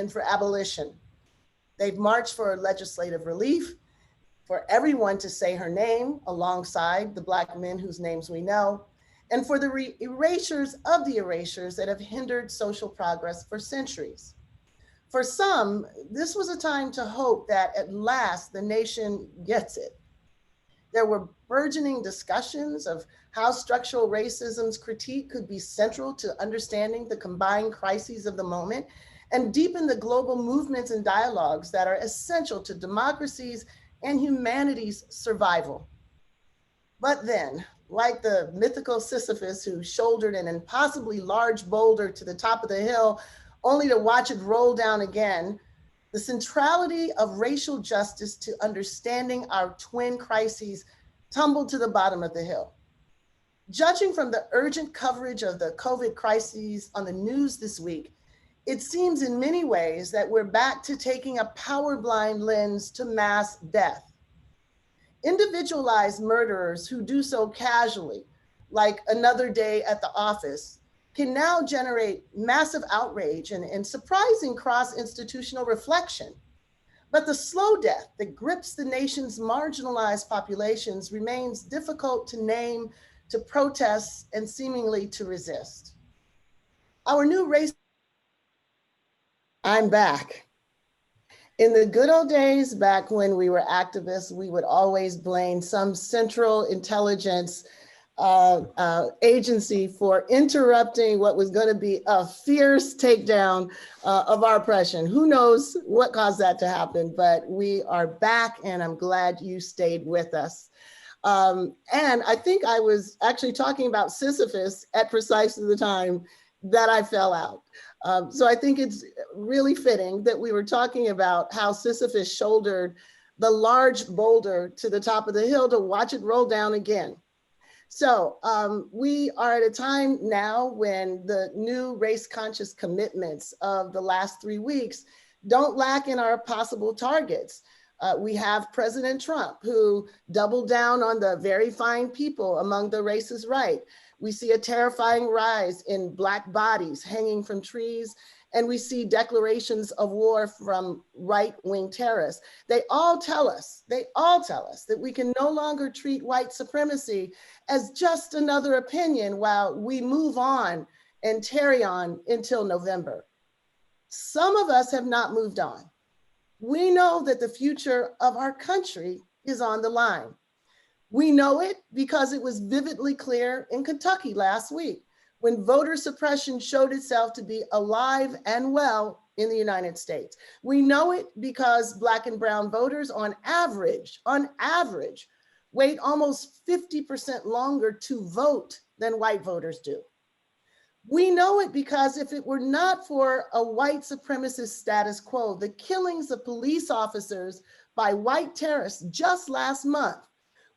and for abolition. They've marched for legislative relief, for everyone to say her name alongside the Black men whose names we know, and for the erasures of the erasures that have hindered social progress for centuries. For some, this was a time to hope that at last the nation gets it. There were burgeoning discussions of how structural racism's critique could be central to understanding the combined crises of the moment and deepen the global movements and dialogues that are essential to democracies and humanity's survival. But then, like the mythical Sisyphus who shouldered an impossibly large boulder to the top of the hill only to watch it roll down again, the centrality of racial justice to understanding our twin crises tumbled to the bottom of the hill. Judging from the urgent coverage of the COVID crises on the news this week, it seems in many ways that we're back to taking a power-blind lens to mass death. Individualized murderers who do so casually, like another day at the office, can now generate massive outrage and surprising cross-institutional reflection. But the slow death that grips the nation's marginalized populations remains difficult to name, to protest, and seemingly to resist. Our new race, I'm back. In the good old days, back when we were activists, we would always blame some central intelligence agency for interrupting what was going to be a fierce takedown of our oppression. Who knows what caused that to happen, but we are back and I'm glad you stayed with us. And I think I was actually talking about Sisyphus at precisely the time that I fell out. So I think it's really fitting that we were talking about how Sisyphus shouldered the large boulder to the top of the hill to watch it roll down again. So we are at a time now when the new race conscious commitments of the last 3 weeks don't lack in our possible targets. We have President Trump, who doubled down on the very fine people among the racist right. We see a terrifying rise in Black bodies hanging from trees, and we see declarations of war from right-wing terrorists. They all tell us that we can no longer treat white supremacy as just another opinion while we move on and tarry on until November. Some of us have not moved on. We know that the future of our country is on the line. We know it because it was vividly clear in Kentucky last week when voter suppression showed itself to be alive and well in the United States. We know it because Black and brown voters on average, wait almost 50% longer to vote than white voters do. We know it because if it were not for a white supremacist status quo, the killings of police officers by white terrorists just last month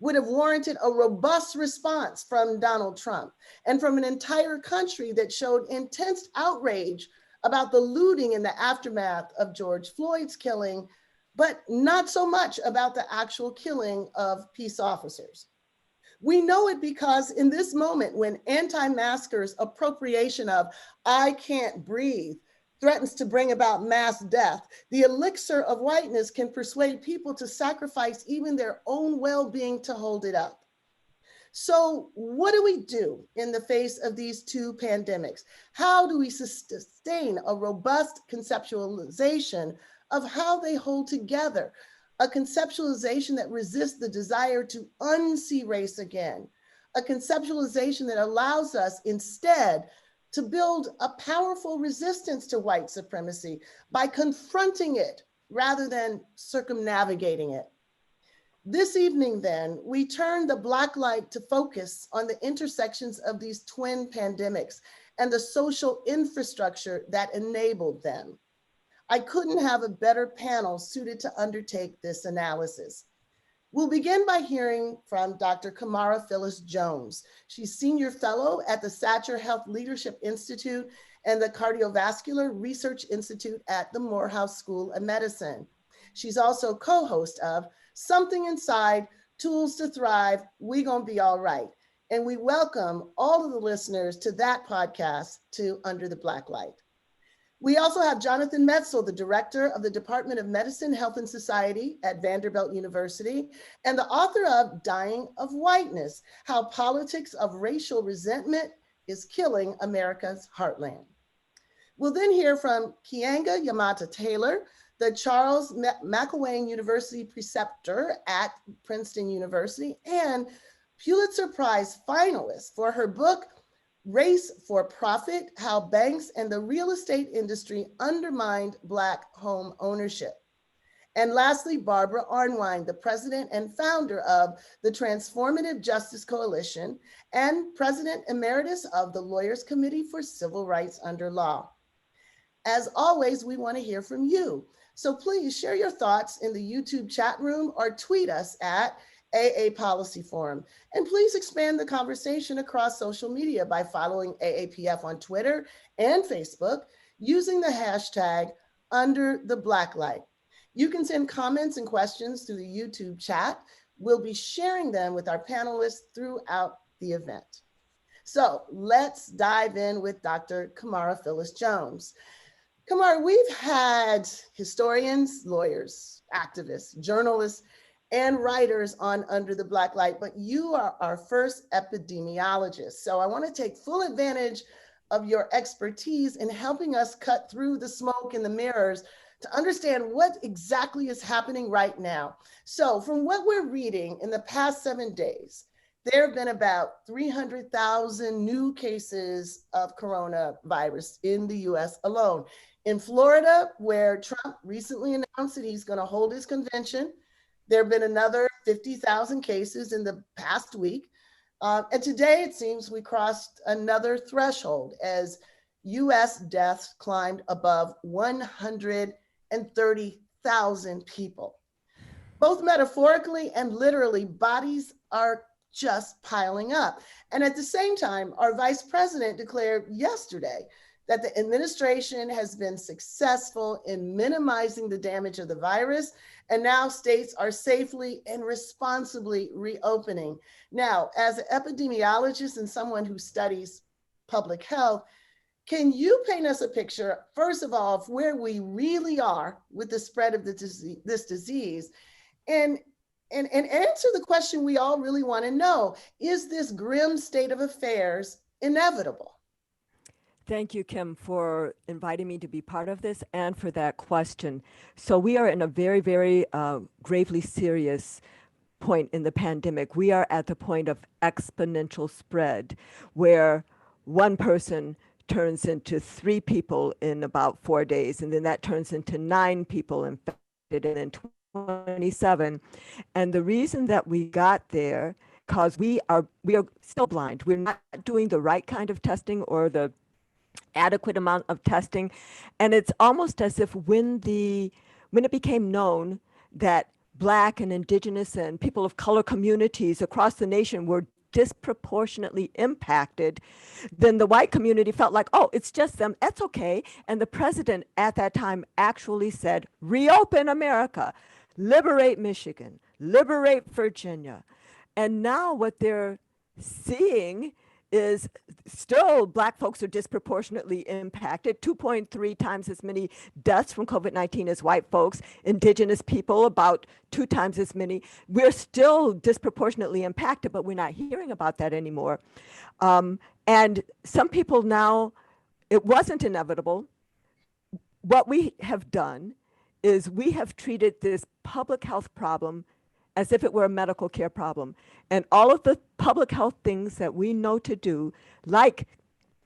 would have warranted a robust response from Donald Trump and from an entire country that showed intense outrage about the looting in the aftermath of George Floyd's killing, but not so much about the actual killing of peace officers. We know it because in this moment when anti-maskers' appropriation of "I can't breathe" threatens to bring about mass death, the elixir of whiteness can persuade people to sacrifice even their own well-being to hold it up. So what do we do in the face of these two pandemics? How do we sustain a robust conceptualization of how they hold together? A conceptualization that resists the desire to unsee race again, a conceptualization that allows us instead to build a powerful resistance to white supremacy by confronting it rather than circumnavigating it. This evening then, we turn the Blacklight to focus on the intersections of these twin pandemics and the social infrastructure that enabled them. I couldn't have a better panel suited to undertake this analysis. We'll begin by hearing from Dr. Camara Phyllis Jones. She's Senior Fellow at the Satcher Health Leadership Institute and the Cardiovascular Research Institute at the Morehouse School of Medicine. She's also co-host of Something Inside, Tools to Thrive, We Gonna Be All Right. And we welcome all of the listeners to that podcast to Under the Blacklight. We also have Jonathan Metzl, the director of the Department of Medicine, Health and Society at Vanderbilt University, and the author of Dying of Whiteness, How Politics of Racial Resentment is Killing America's Heartland. We'll then hear from Keeanga-Yamahtta Taylor, the Charles McElwain University preceptor at Princeton University and Pulitzer Prize finalist for her book, Race for Profit, How Banks and the Real Estate Industry Undermined Black Home Ownership. And lastly, Barbara Arnwine, the president and founder of the Transformative Justice Coalition and president emeritus of the Lawyers Committee for Civil Rights Under Law. As always, we want to hear from you. So please share your thoughts in the YouTube chat room or tweet us at AA Policy Forum. And please expand the conversation across social media by following AAPF on Twitter and Facebook using the hashtag Under The Blacklight. You can send comments and questions through the YouTube chat. We'll be sharing them with our panelists throughout the event. So let's dive in with Dr. Camara Phyllis Jones. Camara, we've had historians, lawyers, activists, journalists, and writers on Under the Blacklight, but you are our first epidemiologist. So I want to take full advantage of your expertise in helping us cut through the smoke and the mirrors to understand what exactly is happening right now. So from what we're reading in the past 7 days, there have been about 300,000 new cases of coronavirus in the US alone. In Florida, where Trump recently announced that he's going to hold his convention, there have been another 50,000 cases in the past week. And today, it seems we crossed another threshold as US deaths climbed above 130,000 people. Both metaphorically and literally, bodies are just piling up. And at the same time, our vice president declared yesterday that the administration has been successful in minimizing the damage of the virus, and now states are safely and responsibly reopening. Now, as an epidemiologist and someone who studies public health, can you paint us a picture, first of all, of where we really are with the spread of this disease, and answer the question we all really want to know: is this grim state of affairs inevitable? Thank you, Kim, for inviting me to be part of this and for that question. So we are in a very, very gravely serious point in the pandemic. We are at the point of exponential spread, where one person turns into 3 people in about 4 days, and then that turns into 9 people infected, and then 27. And the reason that we got there, because we are still blind. We're not doing the right kind of testing or the adequate amount of testing. And it's almost as if when it became known that Black and Indigenous and people of color communities across the nation were disproportionately impacted, then the white community felt like, oh, it's just them, that's okay. And the president at that time actually said, reopen America, liberate Michigan, liberate Virginia. And now what they're seeing is still Black folks are disproportionately impacted, 2.3 times as many deaths from COVID-19 as white folks, Indigenous people about 2 times as many. We're still disproportionately impacted, but we're not hearing about that anymore. And some people now, it wasn't inevitable. What we have done is we have treated this public health problem as if it were a medical care problem. And all of the public health things that we know to do, like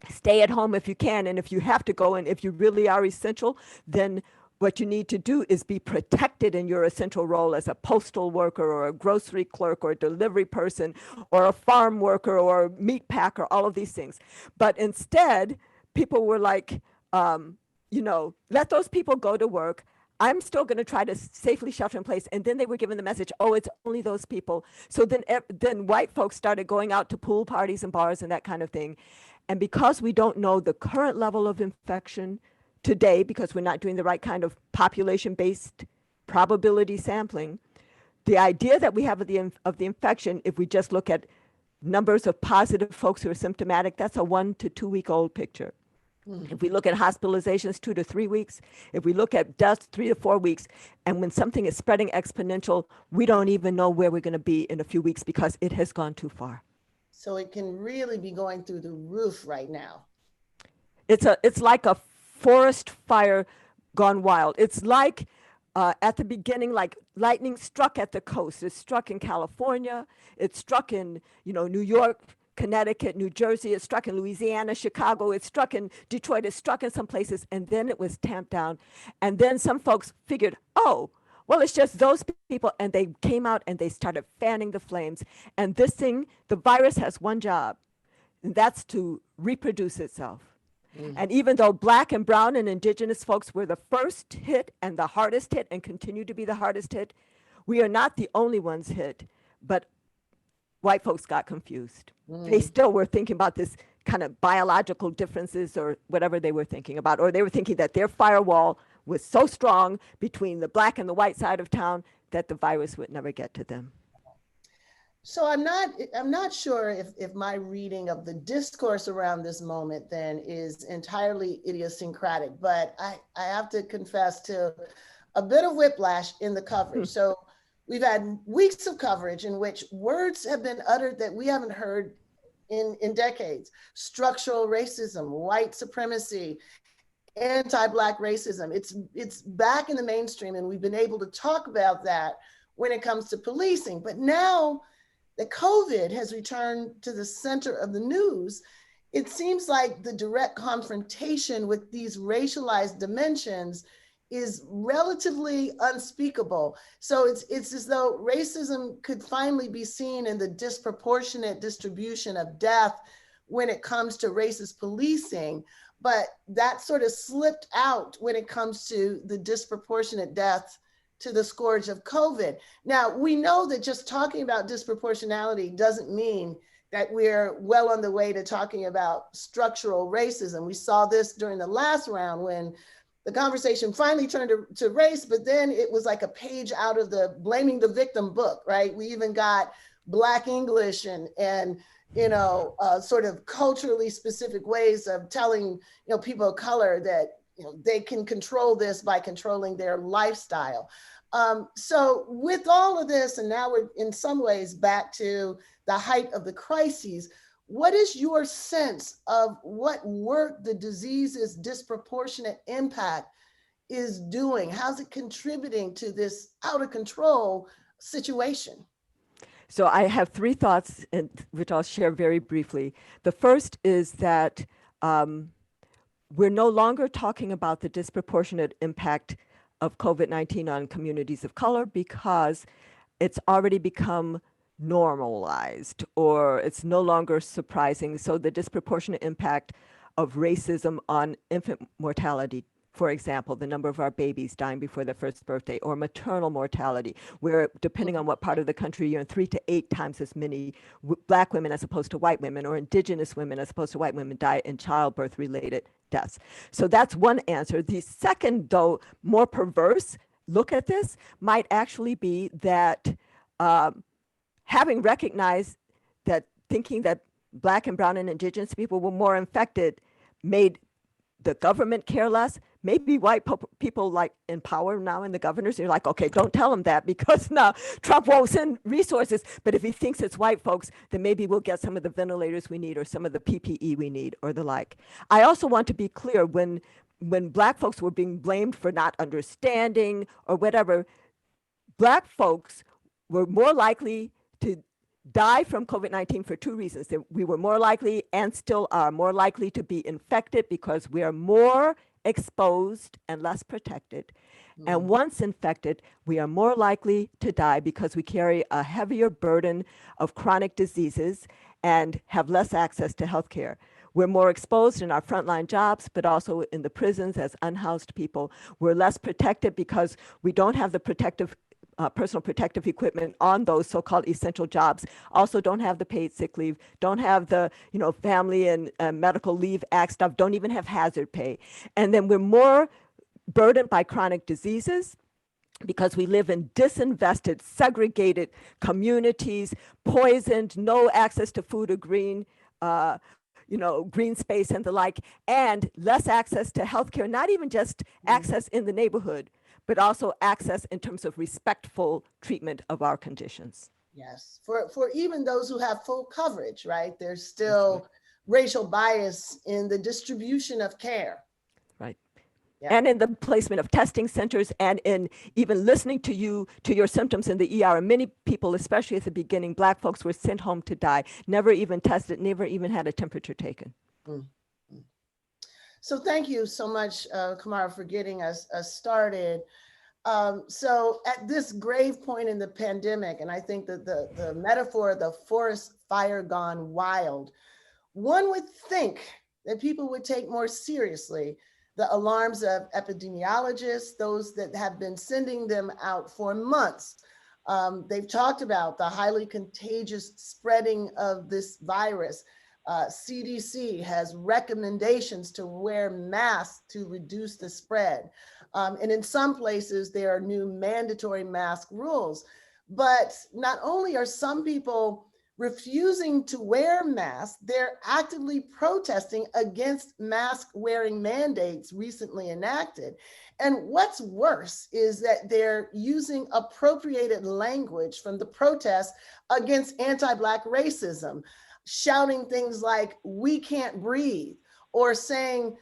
stay at home if you can, and if you have to go, and if you really are essential, then what you need to do is be protected in your essential role as a postal worker or a grocery clerk or a delivery person or a farm worker or a meat packer, all of these things. But instead, people were like, let those people go to work. I'm still going to try to safely shelter in place. And then they were given the message, oh, it's only those people. So then white folks started going out to pool parties and bars and that kind of thing. And because we don't know the current level of infection today, because we're not doing the right kind of population-based probability sampling, the idea that we have of the infection, if we just look at numbers of positive folks who are symptomatic, that's a 1 to 2 week old picture. If we look at hospitalizations, 2 to 3 weeks. If we look at deaths, 3 to 4 weeks. And when something is spreading exponential, we don't even know where we're going to be in a few weeks because it has gone too far. So it can really be going through the roof right now. It's like a forest fire gone wild. It's like at the beginning, like lightning struck at the coast. It struck in California. It struck in, New York, Connecticut, New Jersey. It struck in Louisiana, Chicago. It struck in Detroit. It struck in some places, and then it was tamped down. And then some folks figured, oh, well, it's just those people. And they came out and they started fanning the flames. And this thing, the virus has one job, and that's to reproduce itself. And even though Black and brown and indigenous folks were the first hit and the hardest hit and continue to be the hardest hit, we are not the only ones hit, but white folks got confused. They still were thinking about this kind of biological differences or whatever they were thinking about, or they were thinking that their firewall was so strong between the Black and the white side of town that the virus would never get to them. So I'm not sure if my reading of the discourse around this moment then is entirely idiosyncratic, but I have to confess to a bit of whiplash in the coverage. So we've had weeks of coverage in which words have been uttered that we haven't heard in decades. Structural racism, white supremacy, anti-Black racism. It's back in the mainstream, and we've been able to talk about that when it comes to policing. But now that COVID has returned to the center of the news, it seems like the direct confrontation with these racialized dimensions is relatively unspeakable. So it's as though racism could finally be seen in the disproportionate distribution of death when it comes to racist policing, but that sort of slipped out when it comes to the disproportionate death to the scourge of COVID. Now, we know that just talking about disproportionality doesn't mean that we're well on the way to talking about structural racism. We saw this during the last round when the conversation finally turned to race, but then it was like a page out of the Blaming the Victim book, right? We even got Black English and sort of culturally specific ways of telling people of color that they can control this by controlling their lifestyle. So with all of this, and now we're in some ways back to the height of the crises, what is your sense of what work the disease's disproportionate impact is doing? How's it contributing to this out of control situation? So I have 3 thoughts, which I'll share very briefly. The first is that we're no longer talking about the disproportionate impact of COVID-19 on communities of color because it's already become normalized, or it's no longer surprising. So the disproportionate impact of racism on infant mortality, for example, the number of our babies dying before their first birthday, or maternal mortality, where depending on what part of the country you're in, 3 to 8 times as many Black women as opposed to white women, or indigenous women as opposed to white women die in childbirth related deaths. So that's one answer. The second, though, more perverse look at this might actually be that having recognized that thinking that Black and brown and indigenous people were more infected made the government care less. Maybe white people like in power now in the governors, they're like, okay, don't tell them that because now Trump won't send resources. But if he thinks it's white folks, then maybe we'll get some of the ventilators we need or some of the PPE we need or the like. I also want to be clear, when Black folks were being blamed for not understanding or whatever, Black folks were more likely to die from COVID-19 for 2 reasons. That we were more likely and still are more likely to be infected because we are more exposed and less protected. And once infected, we are more likely to die because we carry a heavier burden of chronic diseases and have less access to healthcare. We're more exposed in our frontline jobs, but also in the prisons as unhoused people. We're less protected because we don't have the personal protective equipment on those so-called essential jobs, also don't have the paid sick leave, don't have the Family and Medical Leave Act stuff, don't even have hazard pay. And then we're more burdened by chronic diseases because we live in disinvested, segregated communities, poisoned, no access to food or green, green space and the like, and less access to healthcare, not even just access in the neighborhood, but also access in terms of respectful treatment of our conditions. Yes, for even those who have full coverage, right? There's That's still right. racial bias in the distribution of care. Right. Yeah. And in the placement of testing centers, and in even listening to your symptoms in the ER. And many people, especially at the beginning, Black folks were sent home to die, never even tested, never even had a temperature taken. Mm. So thank you so much, Camara, for getting us started. So at this grave point in the pandemic, and I think that the metaphor, the forest fire gone wild, one would think that people would take more seriously the alarms of epidemiologists, those that have been sending them out for months. They've talked about the highly contagious spreading of this virus. CDC has recommendations to wear masks to reduce the spread. And in some places, there are new mandatory mask rules. But not only are some people refusing to wear masks, they're actively protesting against mask wearing mandates recently enacted. And what's worse is that they're using appropriated language from the protests against anti-Black racism, shouting things like, "We can't breathe," or saying,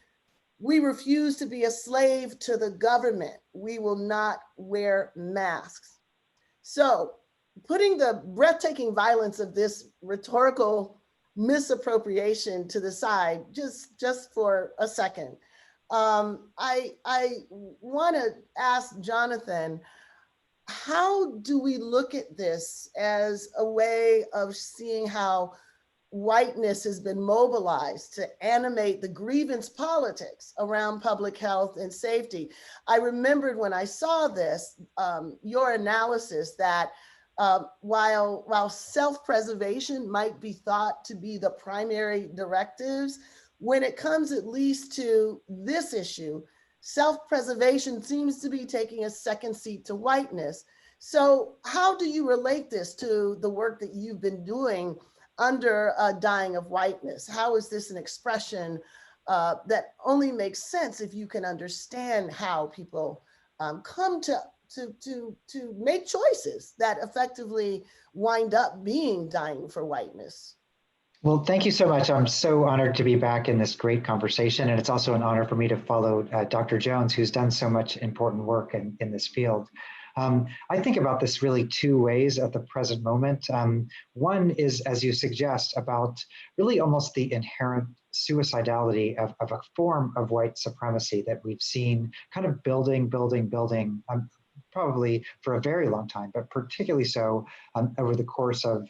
"We refuse to be a slave to the government. We will not wear masks." So, putting the breathtaking violence of this rhetorical misappropriation to the side, just for a second, I want to ask Jonathan, how do we look at this as a way of seeing how whiteness has been mobilized to animate the grievance politics around public health and safety? I remembered when I saw this, your analysis that while self-preservation might be thought to be the primary directives, when it comes at least to this issue, self-preservation seems to be taking a second seat to whiteness. So how do you relate this to the work that you've been doing under Dying of Whiteness? How is this an expression that only makes sense if you can understand how people come to make choices that effectively wind up being dying for whiteness? Well, thank you so much. I'm so honored to be back in this great conversation. And it's also an honor for me to follow Dr. Jones, who's done so much important work in this field. I think about this really two ways at the present moment. One is, as you suggest, about really almost the inherent suicidality of a form of white supremacy that we've seen kind of building, probably for a very long time, but particularly so over the course of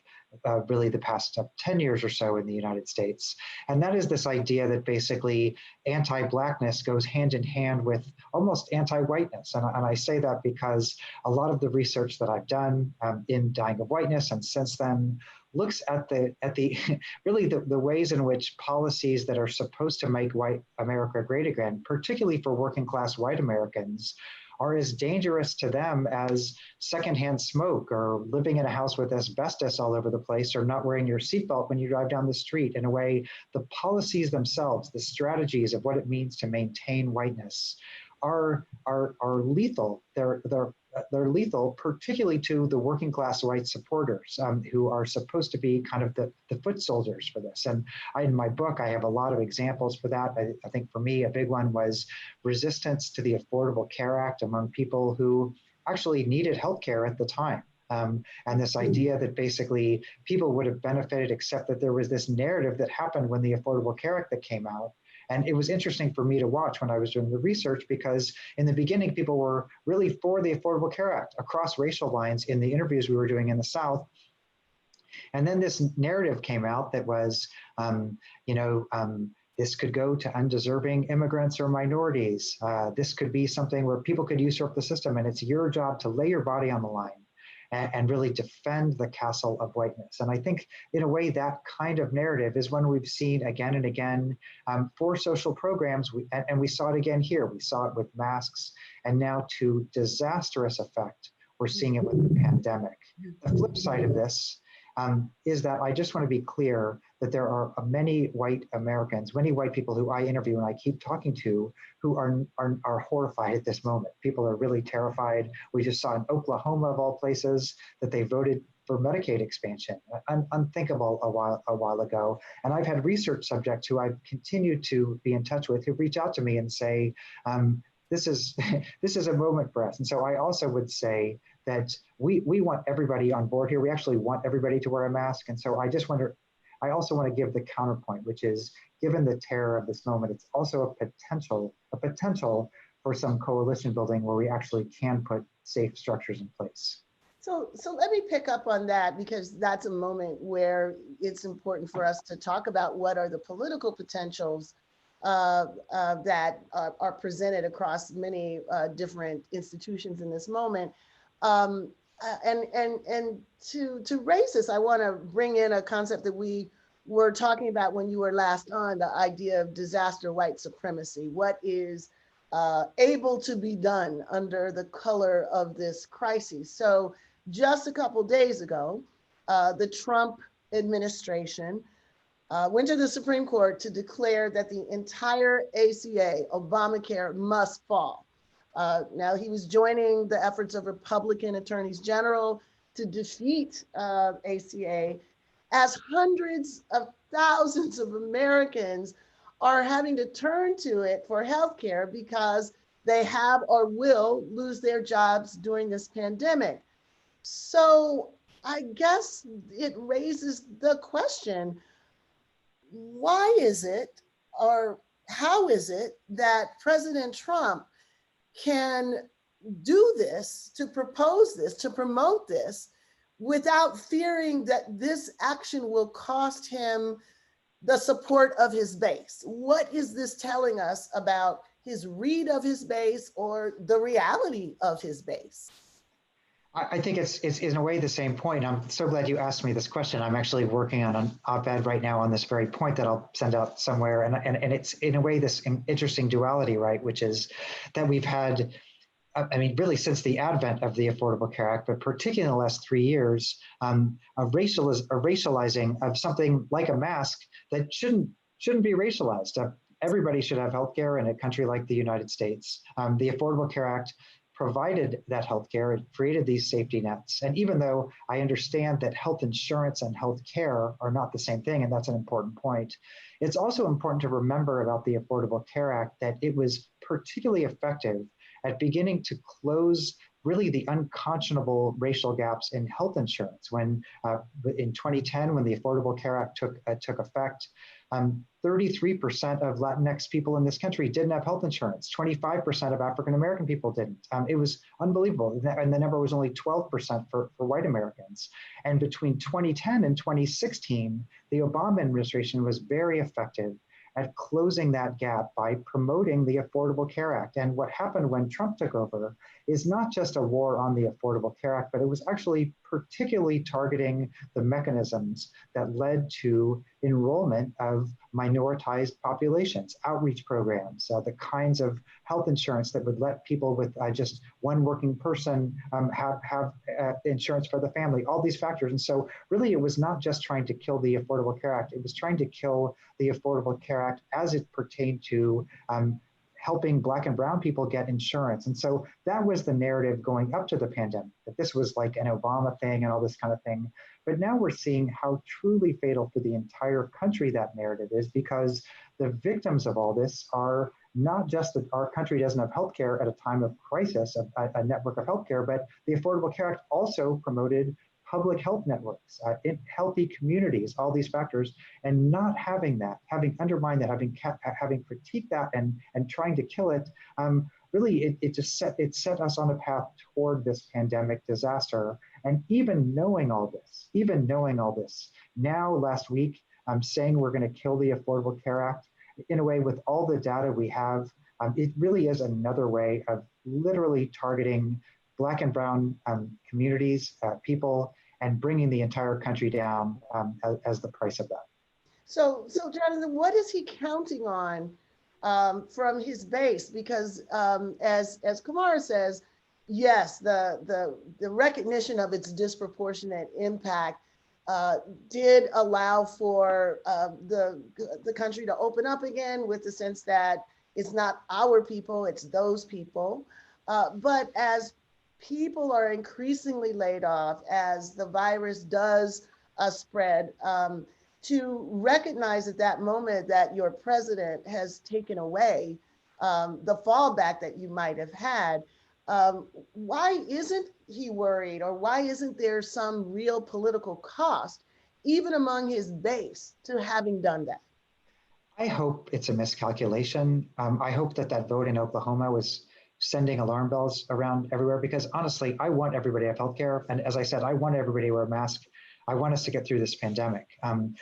really the past 10 years or so in the United States. And that is this idea that basically anti-Blackness goes hand in hand with almost anti-whiteness. And I say that because a lot of the research that I've done in Dying of Whiteness and since then looks at the really the ways in which policies that are supposed to make white America great again, particularly for working class white Americans, are as dangerous to them as secondhand smoke or living in a house with asbestos all over the place or not wearing your seatbelt when you drive down the street. In a way, the policies themselves, the strategies of what it means to maintain whiteness are lethal. They're lethal, particularly to the working class white supporters who are supposed to be kind of the foot soldiers for this. And in my book, I have a lot of examples for that. I think for me, a big one was resistance to the Affordable Care Act among people who actually needed healthcare at the time. And this idea that basically people would have benefited, except that there was this narrative that happened when the Affordable Care Act that came out. And it was interesting for me to watch when I was doing the research, because in the beginning, people were really for the Affordable Care Act across racial lines in the interviews we were doing in the South. And then this narrative came out that was, this could go to undeserving immigrants or minorities. This could be something where people could usurp the system, and it's your job to lay your body on the line and really defend the castle of whiteness. And I think in a way that kind of narrative is one we've seen again and again for social programs. And we saw it again here. We saw it with masks, and now to disastrous effect, we're seeing it with the pandemic. The flip side of this is that I just want to be clear that there are many white Americans, many white people who I interview and I keep talking to who are horrified at this moment. People are really terrified. We just saw in Oklahoma, of all places, that they voted for Medicaid expansion, unthinkable a while ago. And I've had research subjects who I've continued to be in touch with who reach out to me and say, this is this is a moment for us. And so I also would say that we want everybody on board here. We actually want everybody to wear a mask. And so I also want to give the counterpoint, which is, given the terror of this moment, it's also a potential for some coalition building where we actually can put safe structures in place. So let me pick up on that, because that's a moment where it's important for us to talk about what are the political potentials that are presented across many different institutions in this moment. And to raise this, I want to bring in a concept that we were talking about when you were last on, the idea of disaster white supremacy. What is able to be done under the color of this crisis? So just a couple days ago, the Trump administration went to the Supreme Court to declare that the entire ACA, Obamacare, must fall. Now, he was joining the efforts of Republican attorneys general to defeat ACA, as hundreds of thousands of Americans are having to turn to it for healthcare because they have or will lose their jobs during this pandemic. So I guess it raises the question, why is it, or how is it that President Trump can do this, to propose this, to promote this, without fearing that this action will cost him the support of his base? What is this telling us about his read of his base, or the reality of his base? I think it's in a way the same point. I'm so glad you asked me this question. I'm actually working on an op-ed right now on this very point that I'll send out somewhere. And it's in a way this interesting duality, right? Which is that we've had, I mean, really since the advent of the Affordable Care Act, but particularly in the last 3 years, a racializing of something like a mask that shouldn't be racialized. Everybody should have healthcare in a country like the United States. The Affordable Care Act provided that healthcare, it created these safety nets. And even though I understand that health insurance and healthcare are not the same thing, and that's an important point, it's also important to remember about the Affordable Care Act that it was particularly effective at beginning to close really the unconscionable racial gaps in health insurance. When in 2010, when the Affordable Care Act took effect, 33% of Latinx people in this country didn't have health insurance. 25% of African-American people didn't. It was unbelievable. And the number was only 12% for white Americans. And between 2010 and 2016, the Obama administration was very effective at closing that gap by promoting the Affordable Care Act. And what happened when Trump took over is not just a war on the Affordable Care Act, but it was actually particularly targeting the mechanisms that led to enrollment of minoritized populations, outreach programs, the kinds of health insurance that would let people with just one working person have insurance for the family, all these factors. And so really it was not just trying to kill the Affordable Care Act, it was trying to kill the Affordable Care Act as it pertained to helping Black and brown people get insurance. And so that was the narrative going up to the pandemic, that this was like an Obama thing and all this kind of thing. But now we're seeing how truly fatal for the entire country that narrative is, because the victims of all this are not just that our country doesn't have healthcare at a time of crisis, a network of healthcare, but the Affordable Care Act also promoted public health networks, in healthy communities, all these factors, and not having that, having undermined that, having critiqued that and trying to kill it, really it set us on a path toward this pandemic disaster. And even knowing all this, now last week, saying we're going to kill the Affordable Care Act, in a way with all the data we have, it really is another way of literally targeting Black and brown communities, people, and bringing the entire country down as the price of that. So Jonathan, what is he counting on from his base? Because as Camara says, yes, the recognition of its disproportionate impact did allow for the country to open up again with the sense that it's not our people, it's those people. But as people are increasingly laid off, as the virus does spread, to recognize at that moment that your president has taken away the fallback that you might have had, why isn't he worried, or why isn't there some real political cost, even among his base, to having done that? I hope it's a miscalculation. I hope that that vote in Oklahoma was sending alarm bells around everywhere, because honestly, I want everybody to have healthcare. And as I said, I want everybody to wear a mask. I want us to get through this pandemic.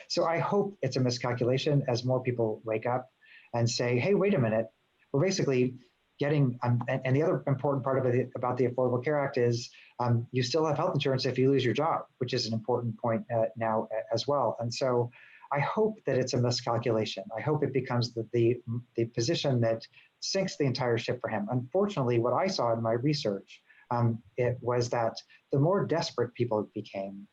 So I hope it's a miscalculation as more people wake up and say, hey, wait a minute, we're basically getting, and the other important part of it about the Affordable Care Act is you still have health insurance if you lose your job, which is an important point now as well. And so I hope that it's a miscalculation. I hope it becomes the position that sinks the entire ship for him. Unfortunately, what I saw in my research, it was that the more desperate people became,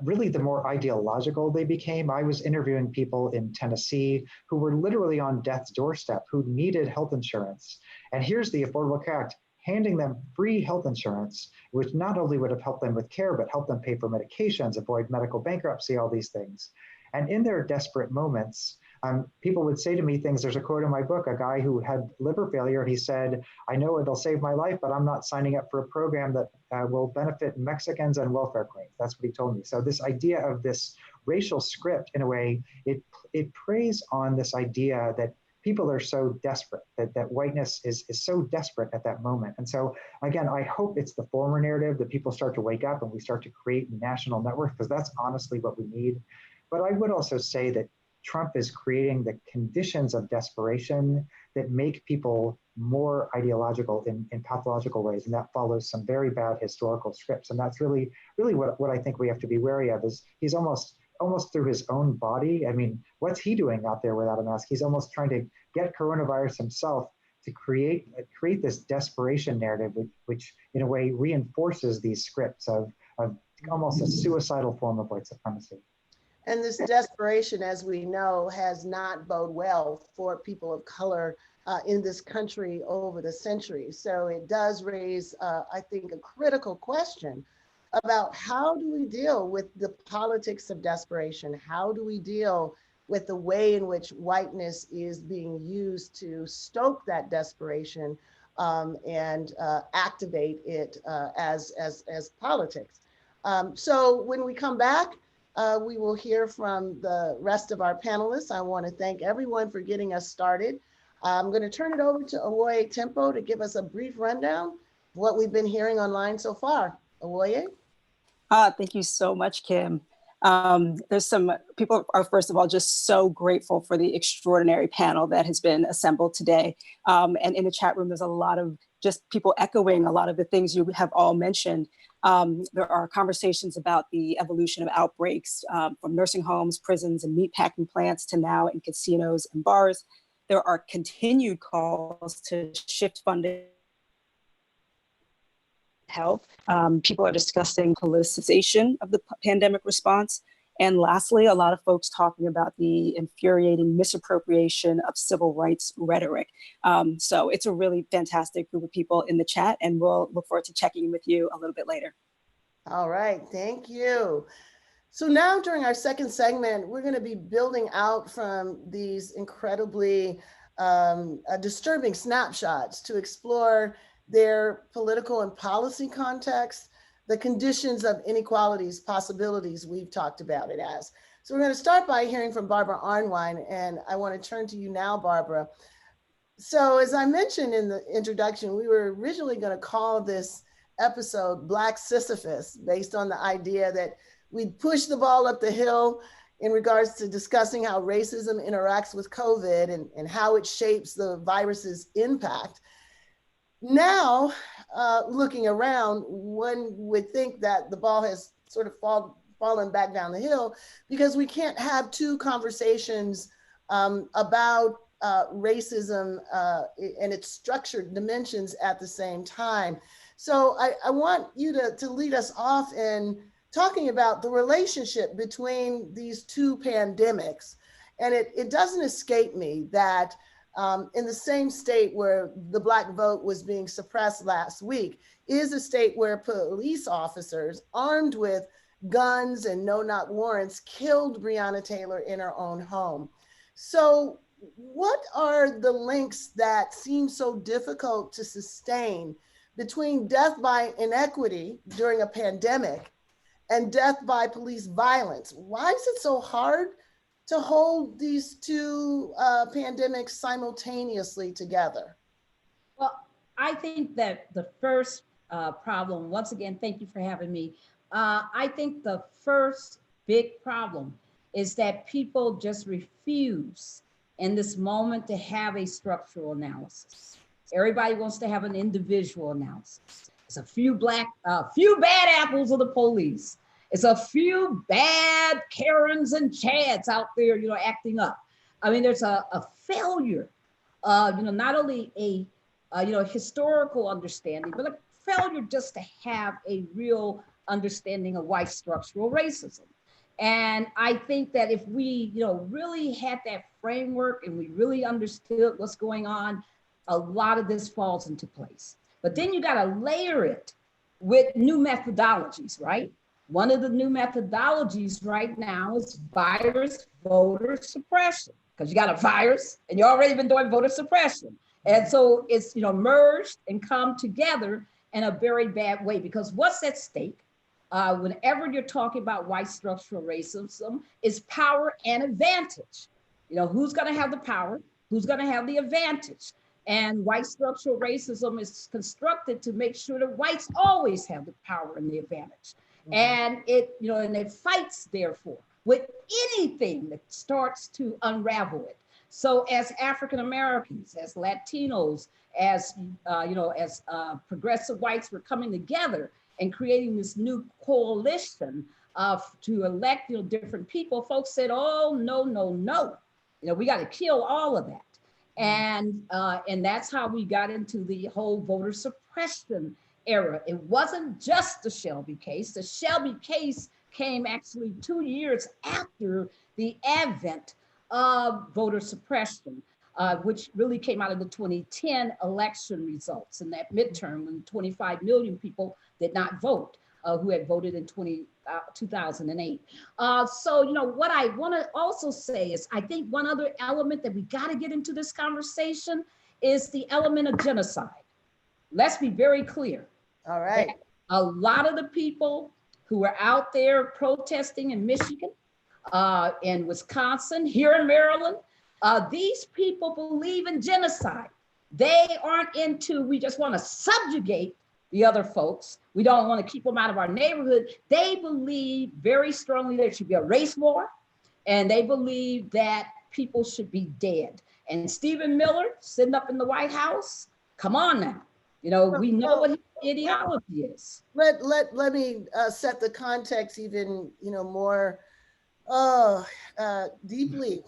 really the more ideological they became. I was interviewing people in Tennessee who were literally on death's doorstep, who needed health insurance. And here's the Affordable Care Act handing them free health insurance, which not only would have helped them with care, but helped them pay for medications, avoid medical bankruptcy, all these things. And in their desperate moments, people would say to me things. There's a quote in my book, a guy who had liver failure. He said, I know it'll save my life, but I'm not signing up for a program that will benefit Mexicans and welfare queens. That's what he told me. So this idea of this racial script, in a way, it preys on this idea that people are so desperate, that whiteness is so desperate at that moment. And so again, I hope it's the former narrative, that people start to wake up and we start to create national networks, because that's honestly what we need. But I would also say that Trump is creating the conditions of desperation that make people more ideological in pathological ways. And that follows some very bad historical scripts. And that's really what I think we have to be wary of, is he's almost through his own body. I mean, what's he doing out there without a mask? He's almost trying to get coronavirus himself to create this desperation narrative, which in a way reinforces these scripts of almost a suicidal form of white supremacy. And this desperation, as we know, has not bode well for people of color in this country over the centuries. So it does raise, I think, a critical question about how do we deal with the politics of desperation? How do we deal with the way in which whiteness is being used to stoke that desperation and activate it as politics? So when we come back, we will hear from the rest of our panelists. I want to thank everyone for getting us started. I'm going to turn it over to Awoye Tempo to give us a brief rundown of what we've been hearing online so far. Awoye? Thank you so much, Kim. There's some people are, first of all, just so grateful for the extraordinary panel that has been assembled today. And in the chat room, there's a lot of just people echoing a lot of the things you have all mentioned. There are conversations about the evolution of outbreaks from nursing homes, prisons, and meatpacking plants to now in casinos and bars. There are continued calls to shift funding health. People are discussing politicization of the pandemic response. And lastly, a lot of folks talking about the infuriating misappropriation of civil rights rhetoric. So it's a really fantastic group of people in the chat, and we'll look forward to checking in with you a little bit later. All right, thank you. So now during our second segment, we're going to be building out from these incredibly disturbing snapshots to explore their political and policy context, the conditions of inequalities, possibilities we've talked about it as. So we're going to start by hearing from Barbara Arnwine, and I want to turn to you now, Barbara. So as I mentioned in the introduction, we were originally going to call this episode Black Sisyphus, based on the idea that we'd push the ball up the hill in regards to discussing how racism interacts with COVID and how it shapes the virus's impact. Now, looking around, one would think that the ball has sort of fallen back down the hill, because we can't have two conversations about racism and its structured dimensions at the same time. So I want you to lead us off and talking about the relationship between these two pandemics. And it doesn't escape me that in the same state where the Black vote was being suppressed last week is a state where police officers armed with guns and no-knock warrants killed Breonna Taylor in her own home. So what are the links that seem so difficult to sustain between death by inequity during a pandemic and death by police violence? Why is it so hard to hold these two pandemics simultaneously together? Well, I think that the first problem, once again, thank you for having me. I think the first big problem is that people just refuse in this moment to have a structural analysis. Everybody wants to have an individual analysis. It's a few bad apples of the police. It's a few bad Karens and Chads out there, acting up. I mean, there's a failure, not only a historical understanding, but a failure just to have a real understanding of white structural racism. And I think that if we, really had that framework and we really understood what's going on, a lot of this falls into place. But then you got to layer it with new methodologies, right? One of the new methodologies right now is virus voter suppression, because you got a virus and you've already been doing voter suppression. And so it's, merged and come together in a very bad way, because what's at stake whenever you're talking about white structural racism is power and advantage. Who's going to have the power? Who's going to have the advantage? And white structural racism is constructed to make sure that whites always have the power and the advantage. And it fights, therefore, with anything that starts to unravel it. So as African Americans, as Latinos, as progressive whites were coming together and creating this new coalition to elect different people, folks said, oh, no. We got to kill all of that. And that's how we got into the whole voter suppression era. It wasn't just the Shelby case. The Shelby case came actually 2 years after the advent of voter suppression, which really came out of the 2010 election results in that midterm when 25 million people did not vote, who had voted in 2008. So, what I want to also say is, I think one other element that we got to get into this conversation is the element of genocide. Let's be very clear. All right. A lot of the people who were out there protesting in Michigan, in Wisconsin, here in Maryland, these people believe in genocide. They aren't into, we just want to subjugate the other folks. We don't want to keep them out of our neighborhood. They believe very strongly there should be a race war, and they believe that people should be dead. And Stephen Miller sitting up in the White House, come on now. We know what his ideology is. Let me set the context even, more deeply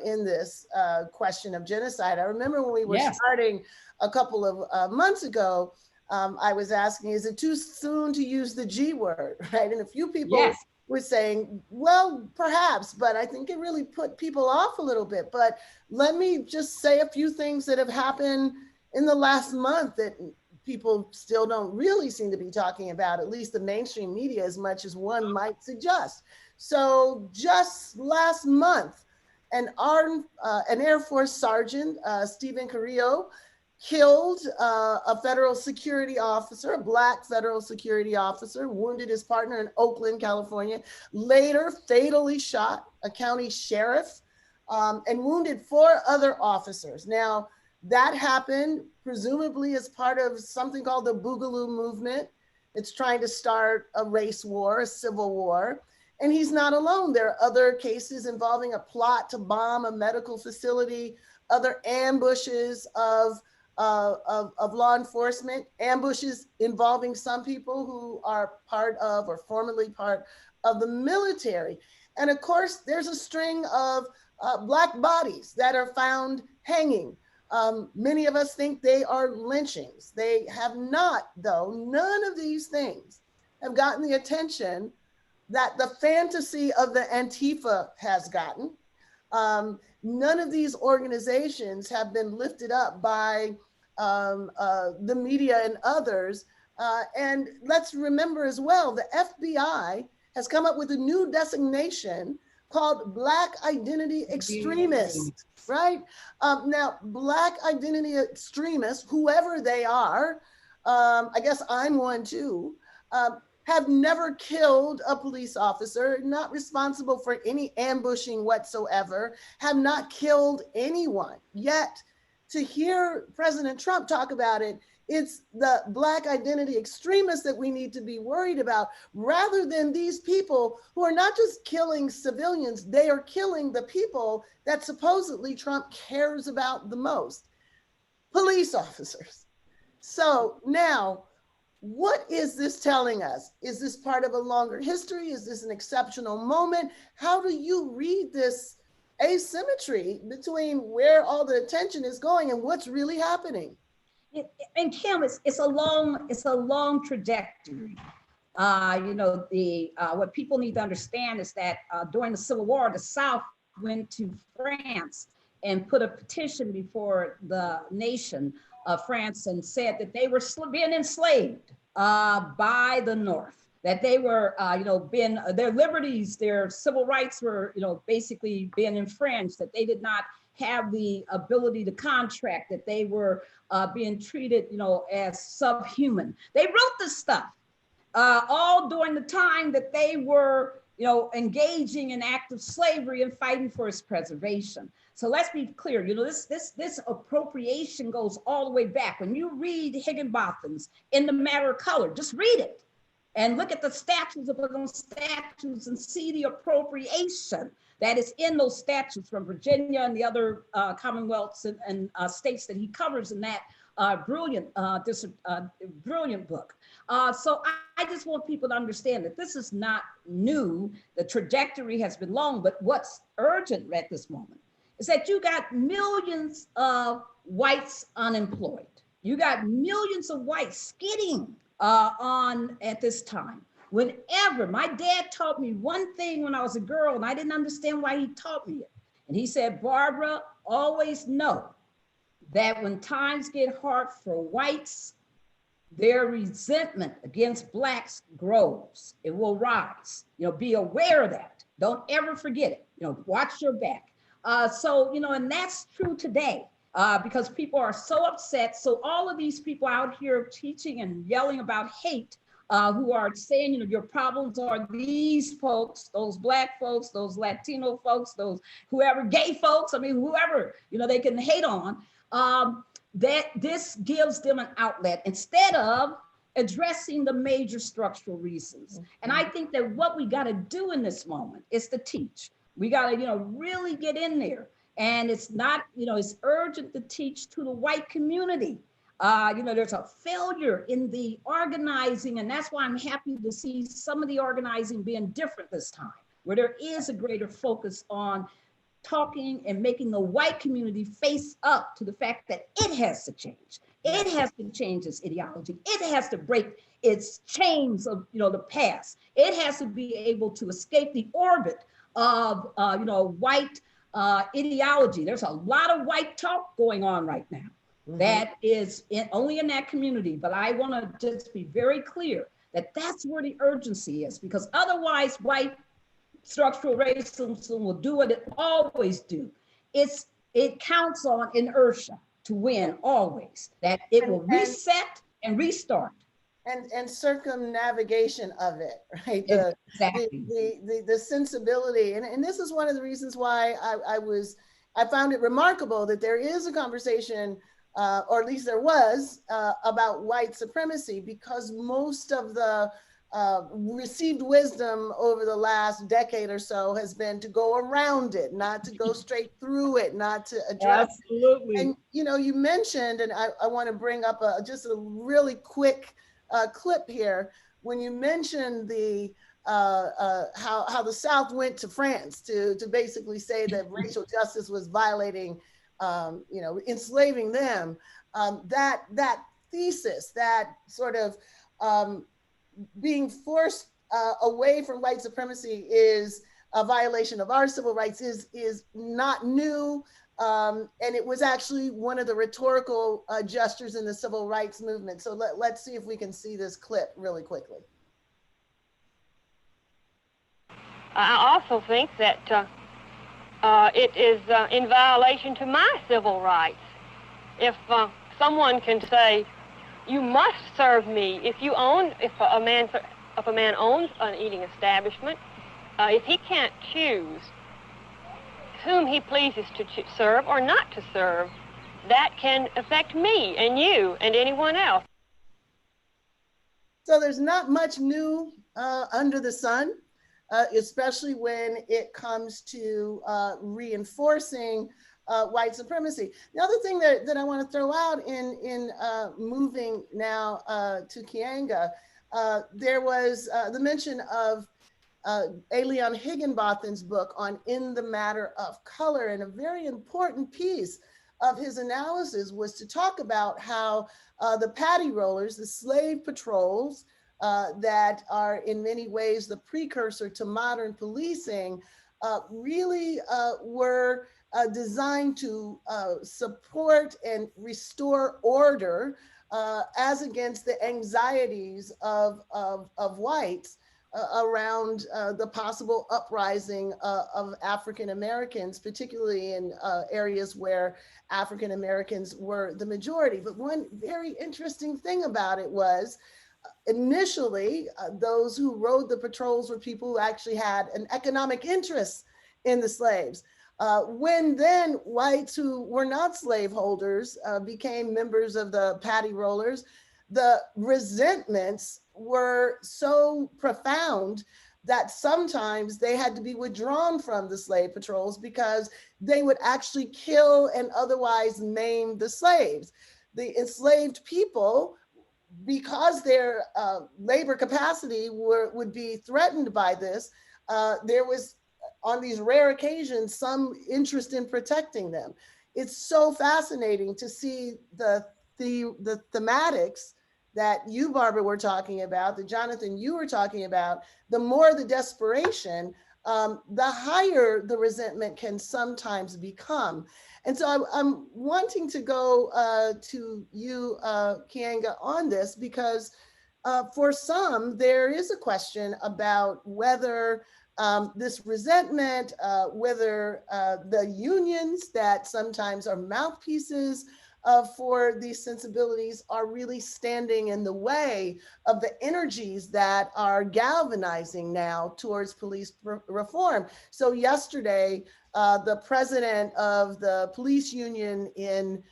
in this question of genocide. I remember when we were starting a couple of months ago, I was asking, is it too soon to use the G word, right? And a few people were saying, well, perhaps, but I think it really put people off a little bit. But let me just say a few things that have happened in the last month that people still don't really seem to be talking about, at least the mainstream media, as much as one might suggest. So just last month, an Air Force sergeant, Stephen Carrillo, killed a federal security officer, a Black federal security officer, wounded his partner in Oakland, California, later fatally shot a county sheriff, and wounded 4 other officers. Now, that happened presumably as part of something called the Boogaloo movement. It's trying to start a race war, a civil war. And he's not alone. There are other cases involving a plot to bomb a medical facility, other ambushes of law enforcement, ambushes involving some people who are part of or formerly part of the military. And of course, there's a string of Black bodies that are found hanging. Many of us think they are lynchings. They have not, though. None of these things have gotten the attention that the fantasy of the Antifa has gotten. None of these organizations have been lifted up by the media and others. And let's remember as well, the FBI has come up with a new designation called Black Identity Extremists, right? Now, Black Identity Extremists, whoever they are, I guess I'm one too, have never killed a police officer, not responsible for any ambushing whatsoever, have not killed anyone. Yet, to hear President Trump talk about it, it's the Black identity extremists that we need to be worried about, rather than these people who are not just killing civilians, they are killing the people that supposedly Trump cares about the most, police officers. So now, what is this telling us? Is this part of a longer history? Is this an exceptional moment? How do you read this asymmetry between where all the attention is going and what's really happening? And Kim, it's a long trajectory. What people need to understand is that during the Civil War, the South went to France and put a petition before the nation of France and said that they were being enslaved by the North, that they were, their liberties, their civil rights were, basically being infringed, that they did not have the ability to contract, that they were being treated, as subhuman. They wrote this stuff all during the time that they were, engaging in active slavery and fighting for its preservation. So let's be clear, this appropriation goes all the way back. When you read Higginbotham's In the Matter of Color, just read it and look at the statutes of those statutes and see the appropriation that is in those statutes from Virginia and the other commonwealths and states that he covers in that brilliant book. So I just want people to understand that this is not new. The trajectory has been long, but what's urgent at this moment is that you got millions of whites unemployed. You got millions of whites skidding on at this time. Whenever my dad taught me one thing when I was a girl, and I didn't understand why he taught me it. And he said, Barbara, always know that when times get hard for whites, their resentment against blacks grows. It will rise. Be aware of that. Don't ever forget it. Watch your back. And that's true today because people are so upset. So all of these people out here teaching and yelling about hate, who are saying, your problems are these folks, those black folks, those Latino folks, those whoever, gay folks, whoever, they can hate on, that this gives them an outlet instead of addressing the major structural reasons. Mm-hmm. And I think that what we got to do in this moment is to teach. We got to, really get in there. And it's not, it's urgent to teach to the white community. There's a failure in the organizing, and that's why I'm happy to see some of the organizing being different this time, where there is a greater focus on talking and making the white community face up to the fact that it has to change. It has to change its ideology. It has to break its chains of, the past. It has to be able to escape the orbit of, white ideology. There's a lot of white talk going on right now. Mm-hmm. That is only in that community. But I want to just be very clear that that's where the urgency is, because otherwise white structural racism will do what it always do. It counts on inertia to win always, that it will reset and restart. And circumnavigation of it, right? Exactly. The sensibility, and this is one of the reasons why I found it remarkable that there is a conversation, or at least there was, about white supremacy, because most of the received wisdom over the last decade or so has been to go around it, not to go straight through it, not to address. Absolutely. And you mentioned, and I want to bring up just a really quick clip here, when you mentioned the how the South went to France to basically say that racial justice was violating, enslaving them. That thesis, that sort of being forced away from white supremacy is a violation of our civil rights is not new. And it was actually one of the rhetorical gestures in the civil rights movement. So let's see if we can see this clip really quickly. I also think that it is in violation to my civil rights. If someone can say, you must serve me, if a man owns an eating establishment, if he can't choose whom he pleases to serve or not to serve, that can affect me and you and anyone else. So there's not much new under the sun, especially when it comes to reinforcing white supremacy. The other thing that I want to throw out in moving now to Keeanga, there was the mention of Leon Higginbotham's book on In the Matter of Color, and a very important piece of his analysis was to talk about how the paddy rollers, the slave patrols that are in many ways the precursor to modern policing, really were designed to support and restore order as against the anxieties of whites around the possible uprising of African Americans, particularly in areas where African Americans were the majority. But one very interesting thing about it was initially those who rode the patrols were people who actually had an economic interest in the slaves. When then whites who were not slaveholders became members of the paddy rollers, the resentments were so profound that sometimes they had to be withdrawn from the slave patrols because they would actually kill and otherwise maim the slaves. The enslaved people, because their labor capacity would be threatened by this, there was, on these rare occasions, some interest in protecting them. It's so fascinating to see the thematics that you, Barbara, were talking about, that Jonathan, you were talking about. The more the desperation, the higher the resentment can sometimes become. And so I'm wanting to go to you, Keeanga, on this, because for some, there is a question about whether this resentment, whether the unions that sometimes are mouthpieces for these sensibilities are really standing in the way of the energies that are galvanizing now towards police reform. So yesterday, the president of the police union in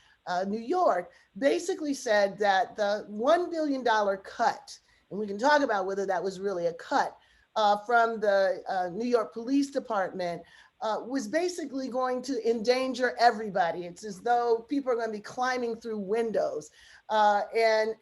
New York basically said that the $1 billion cut, and we can talk about whether that was really a cut, from the New York Police Department was basically going to endanger everybody. It's as though people are going to be climbing through windows. And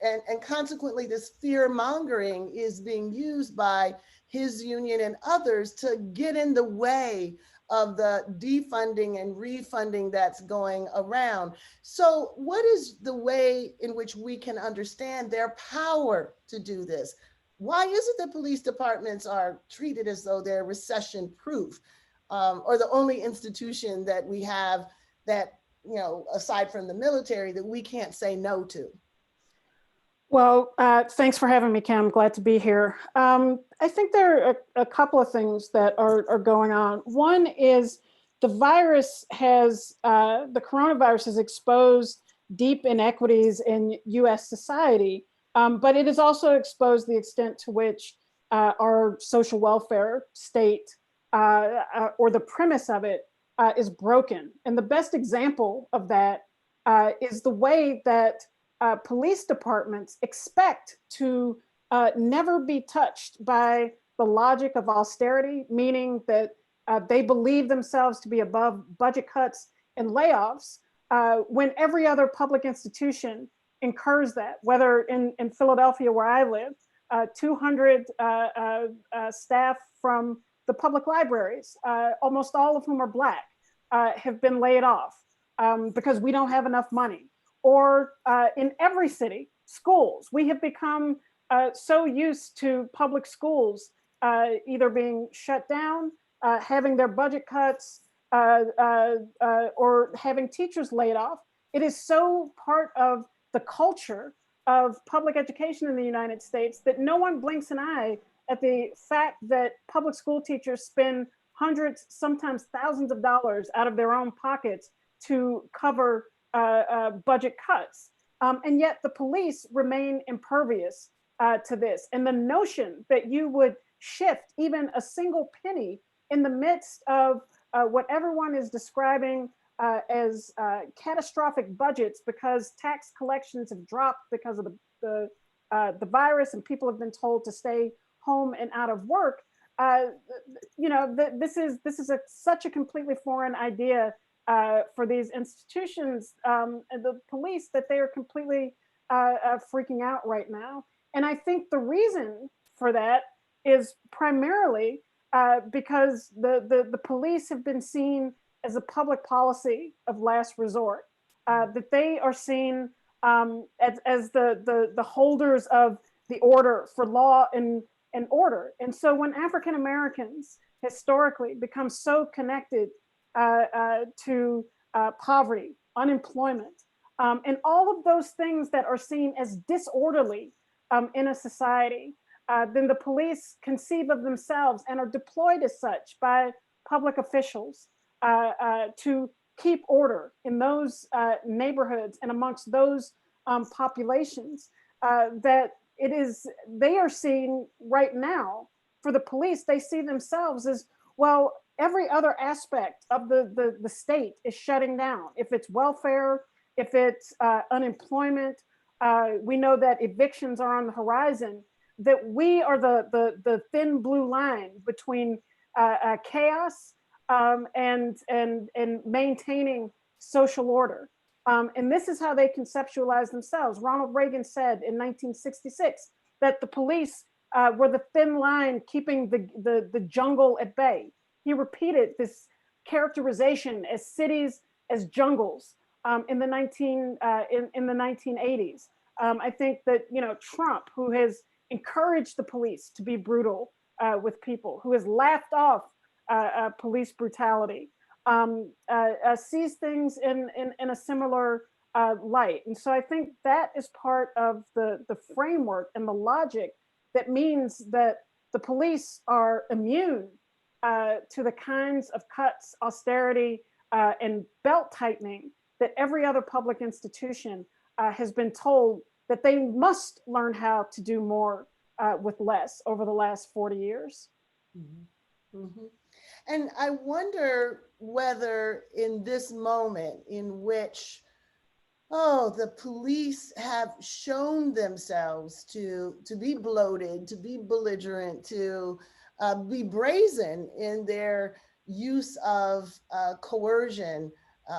consequently, this fear mongering is being used by his union and others to get in the way of the defunding and refunding that's going around. So what is the way in which we can understand their power to do this? Why is it that police departments are treated as though they're recession proof, or the only institution that we have that, you know, aside from the military, that we can't say no to? Well, thanks for having me, Kim. Glad to be here. I think there are a couple of things that are going on. One is the coronavirus has exposed deep inequities in US society, but it has also exposed the extent to which our social welfare state or the premise of it is broken. And the best example of that is the way that police departments expect to never be touched by the logic of austerity, meaning that they believe themselves to be above budget cuts and layoffs, when every other public institution incurs that, whether in Philadelphia, where I live, 200 staff from the public libraries, almost all of whom are Black, have been laid off because we don't have enough money. Or in every city, schools. We have become so used to public schools either being shut down, having their budget cuts, or having teachers laid off. It is so part of the culture of public education in the United States that no one blinks an eye at the fact that public school teachers spend hundreds, sometimes thousands of dollars out of their own pockets to cover budget cuts. And yet the police remain impervious to this. And the notion that you would shift even a single penny in the midst of what everyone is describing as catastrophic budgets because tax collections have dropped because of the virus and people have been told to stay home and out of work. This is such a completely foreign idea for these institutions and the police that they are completely freaking out right now. And I think the reason for that is primarily because the police have been seen as a public policy of last resort, that they are seen as the holders of the order for law and order. And so when African Americans historically become so connected to poverty, unemployment, and all of those things that are seen as disorderly in a society, then the police conceive of themselves and are deployed as such by public officials to keep order in those neighborhoods and amongst those populations that they are seeing right now for the police. They see themselves as, well, every other aspect of the state is shutting down. If it's welfare, if it's unemployment, we know that evictions are on the horizon, that we are the thin blue line between chaos and maintaining social order. And this is how they conceptualize themselves. Ronald Reagan said in 1966 that the police were the thin line keeping the jungle at bay. He repeated this characterization as cities as jungles in the 1980s. I think that Trump, who has encouraged the police to be brutal with people, who has laughed off police brutality, sees things in a similar light. And so I think that is part of the framework and the logic that means that the police are immune to the kinds of cuts, austerity, and belt tightening that every other public institution has been told that they must learn how to do more with less over the last 40 years. Mm-hmm. Mm-hmm. And I wonder whether in this moment in which, the police have shown themselves to be bloated, to be belligerent, to be brazen in their use of coercion,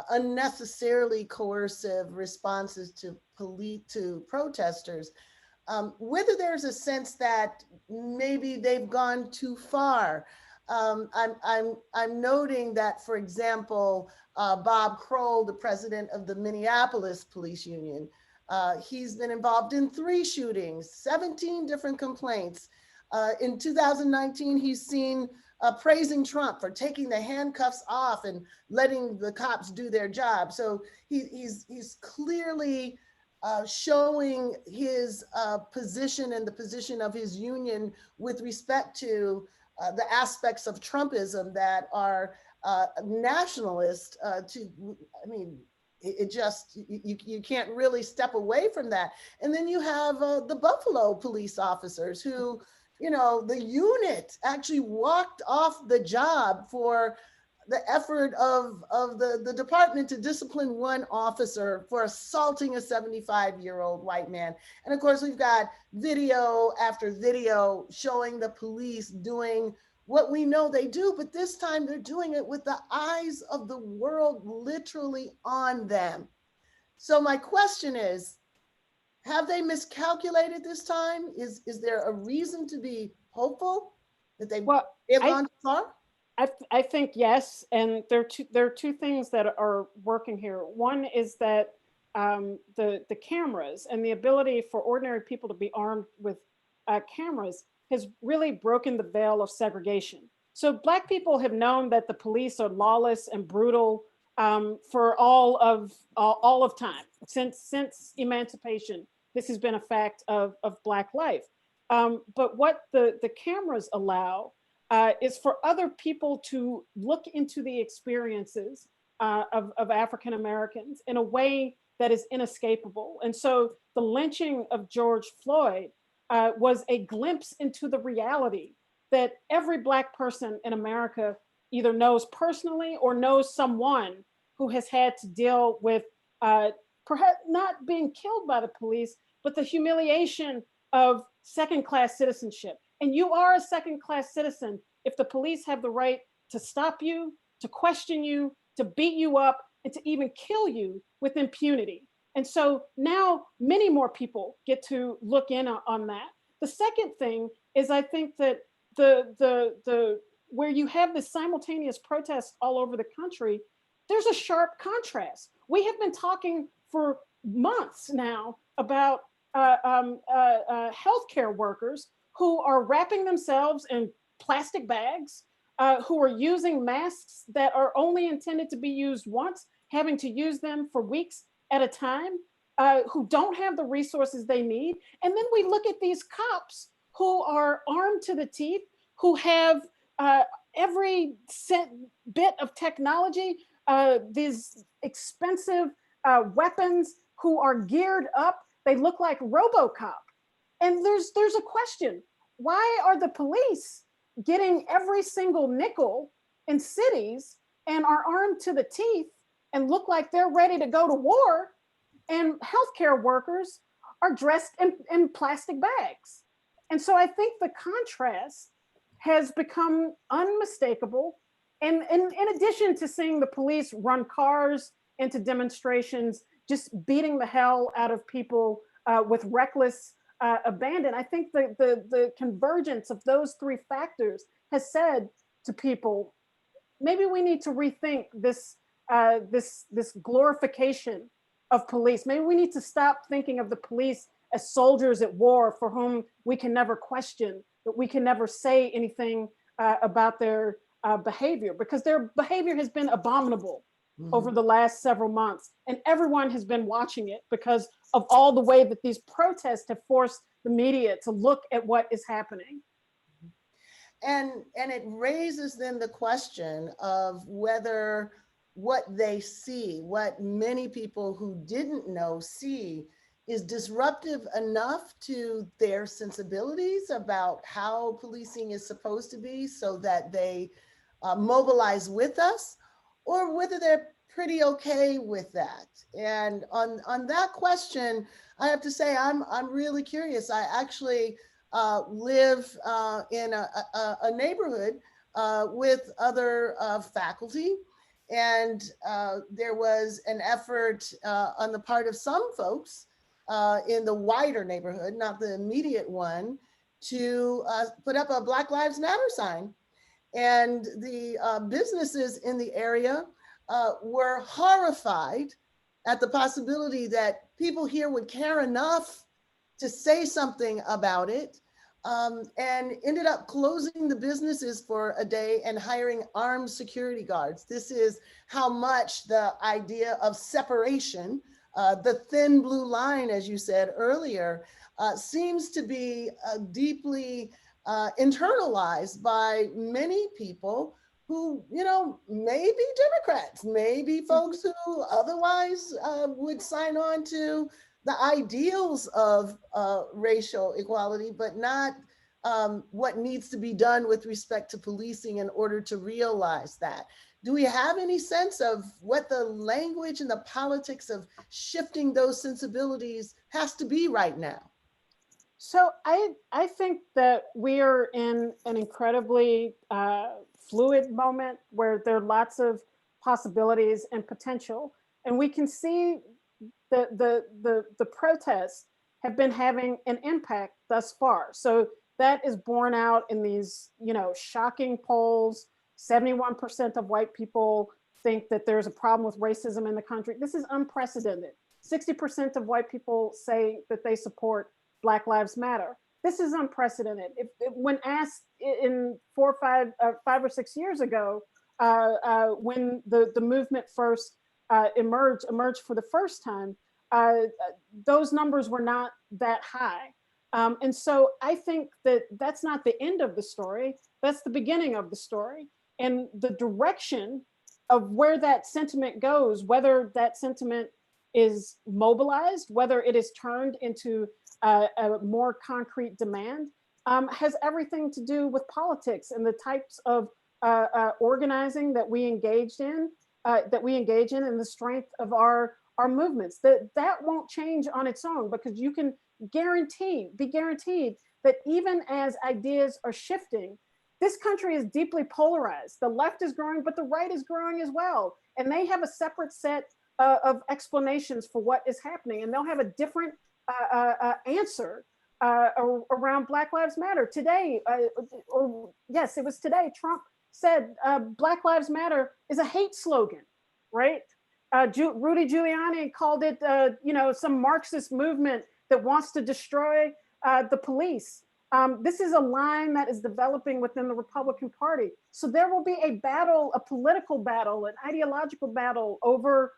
unnecessarily coercive responses to protesters, whether there's a sense that maybe they've gone too far. I'm noting that, for example, Bob Kroll, the president of the Minneapolis Police Union, he's been involved in 3 shootings, 17 different complaints. In 2019, he's seen praising Trump for taking the handcuffs off and letting the cops do their job. So he's clearly showing his position and the position of his union with respect to the aspects of Trumpism that are nationalist. It just, you can't really step away from that. And then you have the Buffalo police officers who, the unit actually walked off the job for the effort of the department to discipline one officer for assaulting a 75-year-old white man. And of course, we've got video after video showing the police doing what we know they do, but this time they're doing it with the eyes of the world literally on them. So my question is, have they miscalculated this time? Is there a reason to be hopeful that they've gone too far? I think yes, and there are two things that are working here. One is that the cameras and the ability for ordinary people to be armed with cameras has really broken the veil of segregation. So Black people have known that the police are lawless and brutal for all of time, since emancipation. This has been a fact of Black life. But what the cameras allow is for other people to look into the experiences of African Americans in a way that is inescapable. And so the lynching of George Floyd was a glimpse into the reality that every Black person in America either knows personally or knows someone who has had to deal with perhaps not being killed by the police, but the humiliation of second-class citizenship. And you are a second-class citizen if the police have the right to stop you, to question you, to beat you up, and to even kill you with impunity. And so now many more people get to look in on that. The second thing is, I think that the where you have this simultaneous protest all over the country, there's a sharp contrast. We have been talking for months now about healthcare workers who are wrapping themselves in plastic bags, who are using masks that are only intended to be used once, having to use them for weeks at a time, who don't have the resources they need. And then we look at these cops who are armed to the teeth, who have every bit of technology, these expensive weapons, who are geared up. They look like RoboCop. And there's a question. Why are the police getting every single nickel in cities and are armed to the teeth and look like they're ready to go to war, and healthcare workers are dressed in plastic bags? And so I think the contrast has become unmistakable. And in addition to seeing the police run cars into demonstrations, just beating the hell out of people with reckless abandon, I think the convergence of those three factors has said to people, maybe we need to rethink this glorification of police. Maybe we need to stop thinking of the police as soldiers at war for whom we can never question, that we can never say anything about their behavior, because their behavior has been abominable over the last several months. And everyone has been watching it because of all the way that these protests have forced the media to look at what is happening. And it raises then the question of whether what they see, what many people who didn't know see, is disruptive enough to their sensibilities about how policing is supposed to be, so that they mobilize with us, or whether they're pretty okay with that. And on that question, I have to say I'm really curious. I actually live in a neighborhood with other faculty, and there was an effort on the part of some folks in the wider neighborhood, not the immediate one, to put up a Black Lives Matter sign. And the businesses in the area were horrified at the possibility that people here would care enough to say something about it, and ended up closing the businesses for a day and hiring armed security guards. This is how much the idea of separation, the thin blue line, as you said earlier, seems to be deeply internalized by many people who, may be Democrats, maybe folks who otherwise would sign on to the ideals of racial equality, but not what needs to be done with respect to policing in order to realize that. Do we have any sense of what the language and the politics of shifting those sensibilities has to be right now? So I think that we are in an incredibly fluid moment where there are lots of possibilities and potential, and we can see the protests have been having an impact thus far. So that is borne out in these, shocking polls. 71% of white people think that there's a problem with racism in the country. This is unprecedented. 60% of white people say that they support Black Lives Matter. This is unprecedented. When asked in 5 or 6 years ago, when the movement first emerged for the first time, those numbers were not that high. And so I think that that's not the end of the story. That's the beginning of the story. And the direction of where that sentiment goes, whether that sentiment is mobilized, whether it is turned into a more concrete demand, has everything to do with politics and the types of organizing that we engage in, and the strength of our movements. That won't change on its own, because you can be guaranteed that even as ideas are shifting, this country is deeply polarized. The left is growing, but the right is growing as well. And they have a separate set of explanations for what is happening. And they'll have a different answer around Black Lives Matter. Today, yes, it was today, Trump said Black Lives Matter is a hate slogan, right? Rudy Giuliani called it, some Marxist movement that wants to destroy the police. This is a line that is developing within the Republican Party. So there will be a battle, a political battle, an ideological battle over,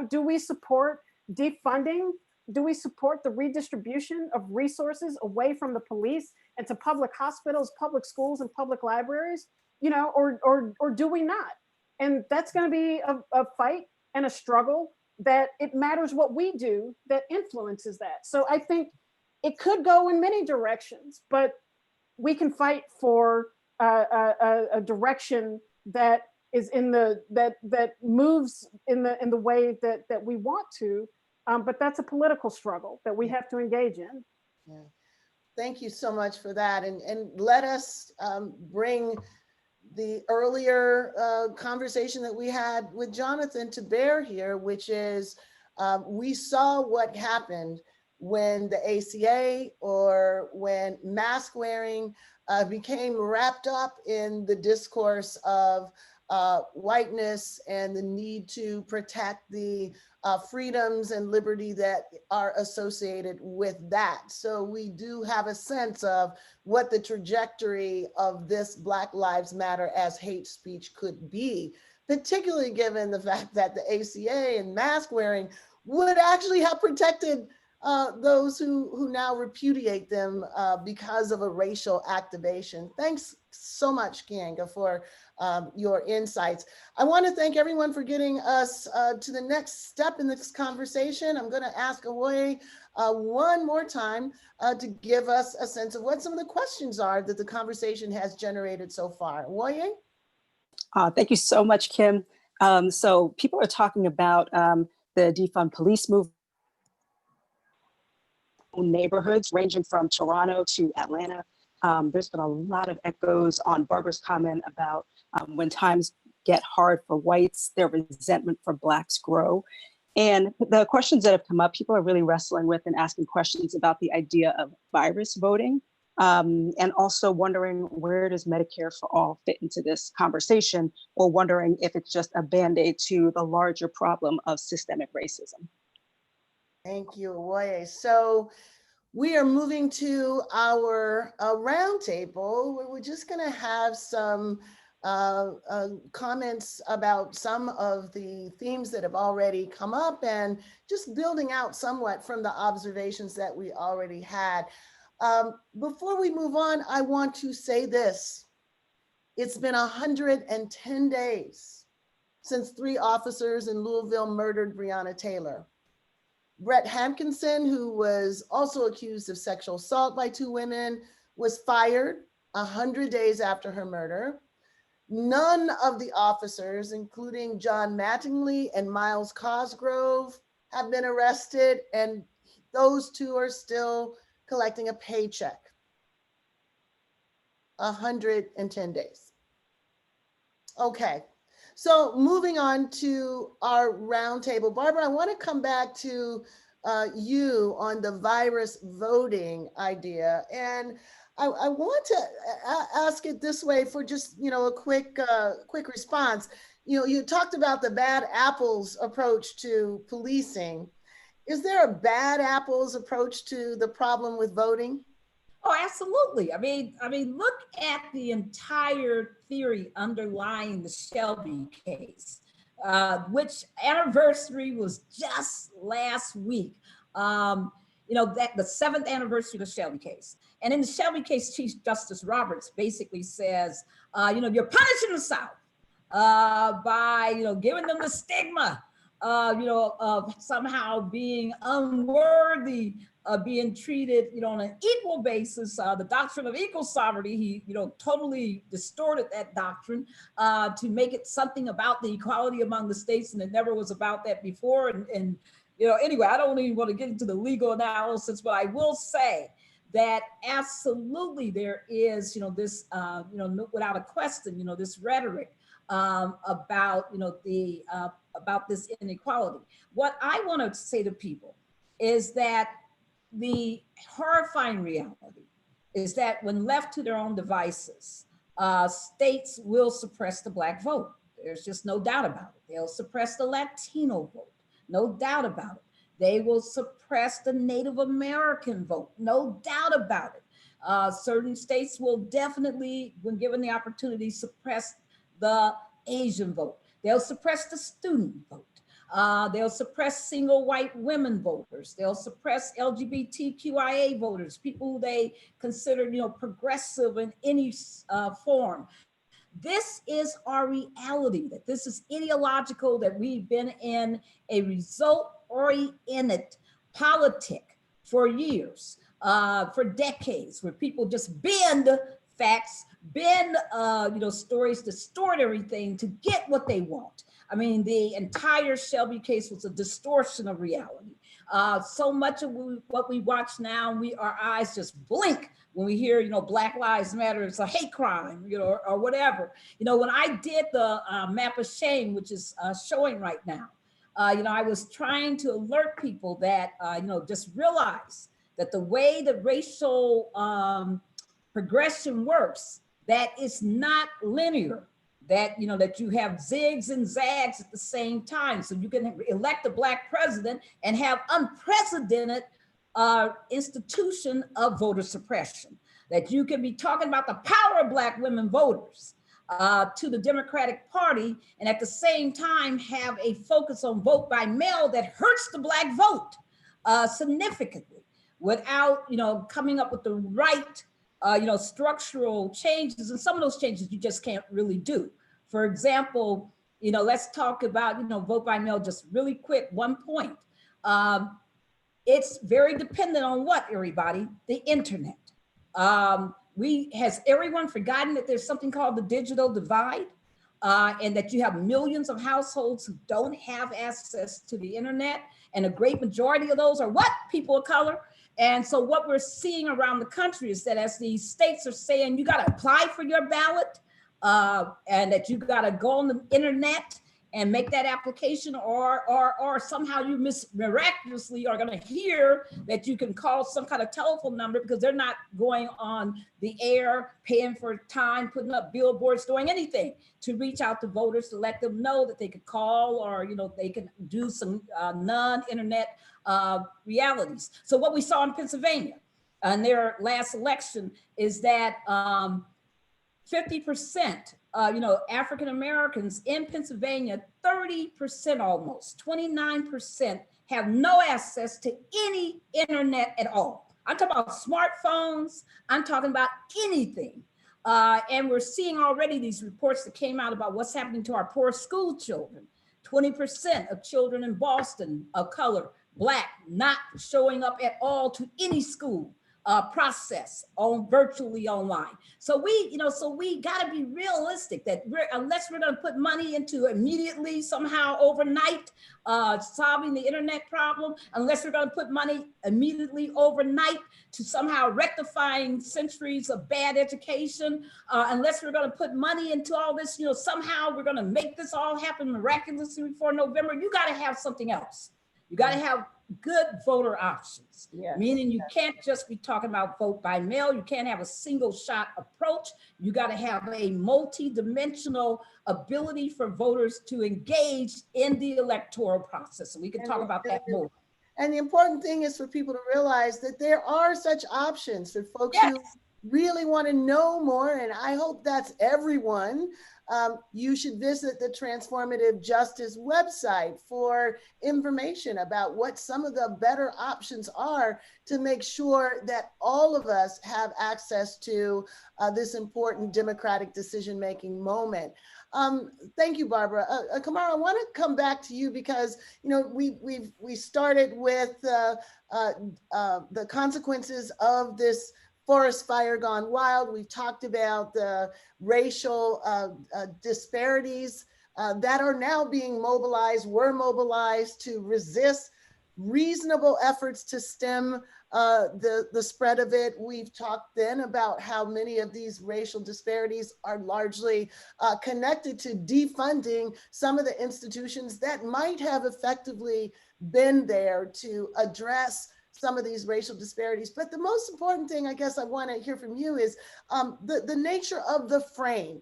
do we support defunding? Do we support the redistribution of resources away from the police and to public hospitals, public schools, and public libraries? Or do we not? And that's going to be a fight and a struggle that it matters what we do that influences that. So I think it could go in many directions, but we can fight for a direction that is that moves in the way that we want to. But that's a political struggle that we have to engage in. Yeah. Thank you so much for that. And let us bring the earlier conversation that we had with Jonathan to bear here, which is we saw what happened when the ACA or when mask wearing became wrapped up in the discourse of whiteness and the need to protect the freedoms and liberty that are associated with that. So we do have a sense of what the trajectory of this Black Lives Matter as hate speech could be, particularly given the fact that the ACA and mask wearing would actually have protected those who now repudiate them because of a racial activation. Thanks so much, Keeanga, for your insights. I want to thank everyone for getting us to the next step in this conversation. I'm going to ask Awoye one more time to give us a sense of what some of the questions are that the conversation has generated so far. Awoye? Thank you so much, Kim. So people are talking about the defund police movement. Neighborhoods ranging from Toronto to Atlanta. There's been a lot of echoes on Barbara's comment about when times get hard for whites, their resentment for Blacks grow. And the questions that have come up, people are really wrestling with and asking questions about the idea of virus voting, and also wondering, where does Medicare for All fit into this conversation, or wondering if it's just a Band-Aid to the larger problem of systemic racism. Thank you, Awoye. So we are moving to our roundtable where we're just going to have some comments about some of the themes that have already come up and just building out somewhat from the observations that we already had. Before we move on, I want to say this. It's been 110 days since 3 officers in Louisville murdered Breonna Taylor. Brett Hampkinson, who was also accused of sexual assault by 2 women, was fired 100 days after her murder. None of the officers, including John Mattingly and Miles Cosgrove, have been arrested, and those 2 are still collecting a paycheck. 110 days. Okay. So moving on to our roundtable, Barbara, I want to come back to you on the virus voting idea, and I want to ask it this way for just a quick response. You talked about the bad apples approach to policing. Is there a bad apples approach to the problem with voting? Oh, absolutely. I mean, look at the entire theory underlying the Shelby case, which anniversary was just last week. That the 7th anniversary of the Shelby case. And in the Shelby case, Chief Justice Roberts basically says, you're punishing the South by, giving them the stigma, of somehow being unworthy of being treated, on an equal basis. The doctrine of equal sovereignty, he, totally distorted that doctrine to make it something about the equality among the states, and it never was about that before. And anyway, I don't even want to get into the legal analysis, but I will say that absolutely there is, this, without a question, this rhetoric about, about this inequality. What I want to say to people is that the horrifying reality is that when left to their own devices, states will suppress the Black vote. There's just no doubt about it. They'll suppress the Latino vote, no doubt about it. They will suppress the Native American vote, no doubt about it. Certain states will definitely, when given the opportunity, suppress the Asian vote. They'll suppress the student vote. They'll suppress single white women voters. They'll suppress LGBTQIA voters, people who they consider, progressive in any form. This is our reality, that this is ideological, that we've been in a result-oriented politic for years, for decades, where people just bend facts, bend stories, distort everything to get what they want. I mean, the entire Shelby case was a distortion of reality. So much of what we watch now, our eyes just blink when we hear, Black Lives Matter, it's a hate crime, or whatever. When I did the map of shame, which is showing right now, I was trying to alert people that, just realize that the way the racial progression works, that it's not linear, that, that you have zigs and zags at the same time. So you can elect a Black president and have unprecedented institution of voter suppression, that you can be talking about the power of Black women voters to the Democratic Party, and at the same time have a focus on vote by mail that hurts the Black vote significantly, without, coming up with the right structural changes. And some of those changes you just can't really do. For example, let's talk about, vote by mail, just really quick, one point. It's very dependent on what, everybody? The internet. Has everyone forgotten that there's something called the digital divide? And that you have millions of households who don't have access to the internet. And a great majority of those are what? People of color. And so what we're seeing around the country is that as these states are saying, you got to apply for your ballot, and that you got to go on the internet and make that application, or somehow you miraculously are going to hear that you can call some kind of telephone number, because they're not going on the air, paying for time, putting up billboards, doing anything to reach out to voters to let them know that they could call, or they can do some non-internet realities. So what we saw in Pennsylvania in their last election is that 50%, African Americans in Pennsylvania, 30% almost, 29% have no access to any internet at all. I'm talking about smartphones, I'm talking about anything. And we're seeing already these reports that came out about what's happening to our poor school children. 20% of children in Boston of color, Black, not showing up at all to any school process virtually online. So we got to be realistic that unless we're going to put money into immediately somehow overnight solving the internet problem, unless we're going to put money immediately overnight to somehow rectifying centuries of bad education, unless we're going to put money into all this, somehow we're going to make this all happen miraculously before November, you got to have something else. You got to have good voter options, meaning you can't just be talking about vote by mail. You can't have a single shot approach. You got to have a multi-dimensional ability for voters to engage in the electoral process. And we can talk about that more. And the important thing is for people to realize that there are such options for folks who really want to know more. And I hope that's everyone. You should visit the Transformative Justice website for information about what some of the better options are to make sure that all of us have access to this important democratic decision-making moment. Thank you, Barbara. Camara, I want to come back to you because we started with the consequences of this forest fire gone wild. We've talked about the racial disparities that are now being were mobilized to resist reasonable efforts to stem the spread of it. We've talked then about how many of these racial disparities are largely connected to defunding some of the institutions that might have effectively been there to address some of these racial disparities. But the most important thing, I guess I want to hear from you is the nature of the frame.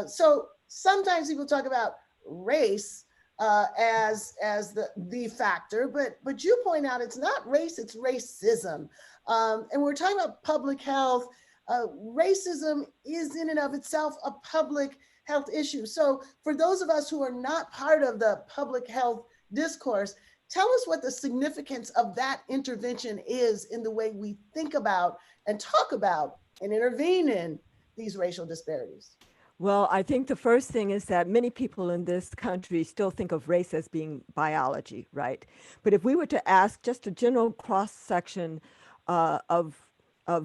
So sometimes people talk about race as the factor, but you point out it's not race, it's racism. And we're talking about public health. Racism is in and of itself a public health issue. So for those of us who are not part of the public health discourse, tell us what the significance of that intervention is in the way we think about and talk about and intervene in these racial disparities. Well, I think the first thing is that many people in this country still think of race as being biology, right? But if we were to ask just a general cross-section of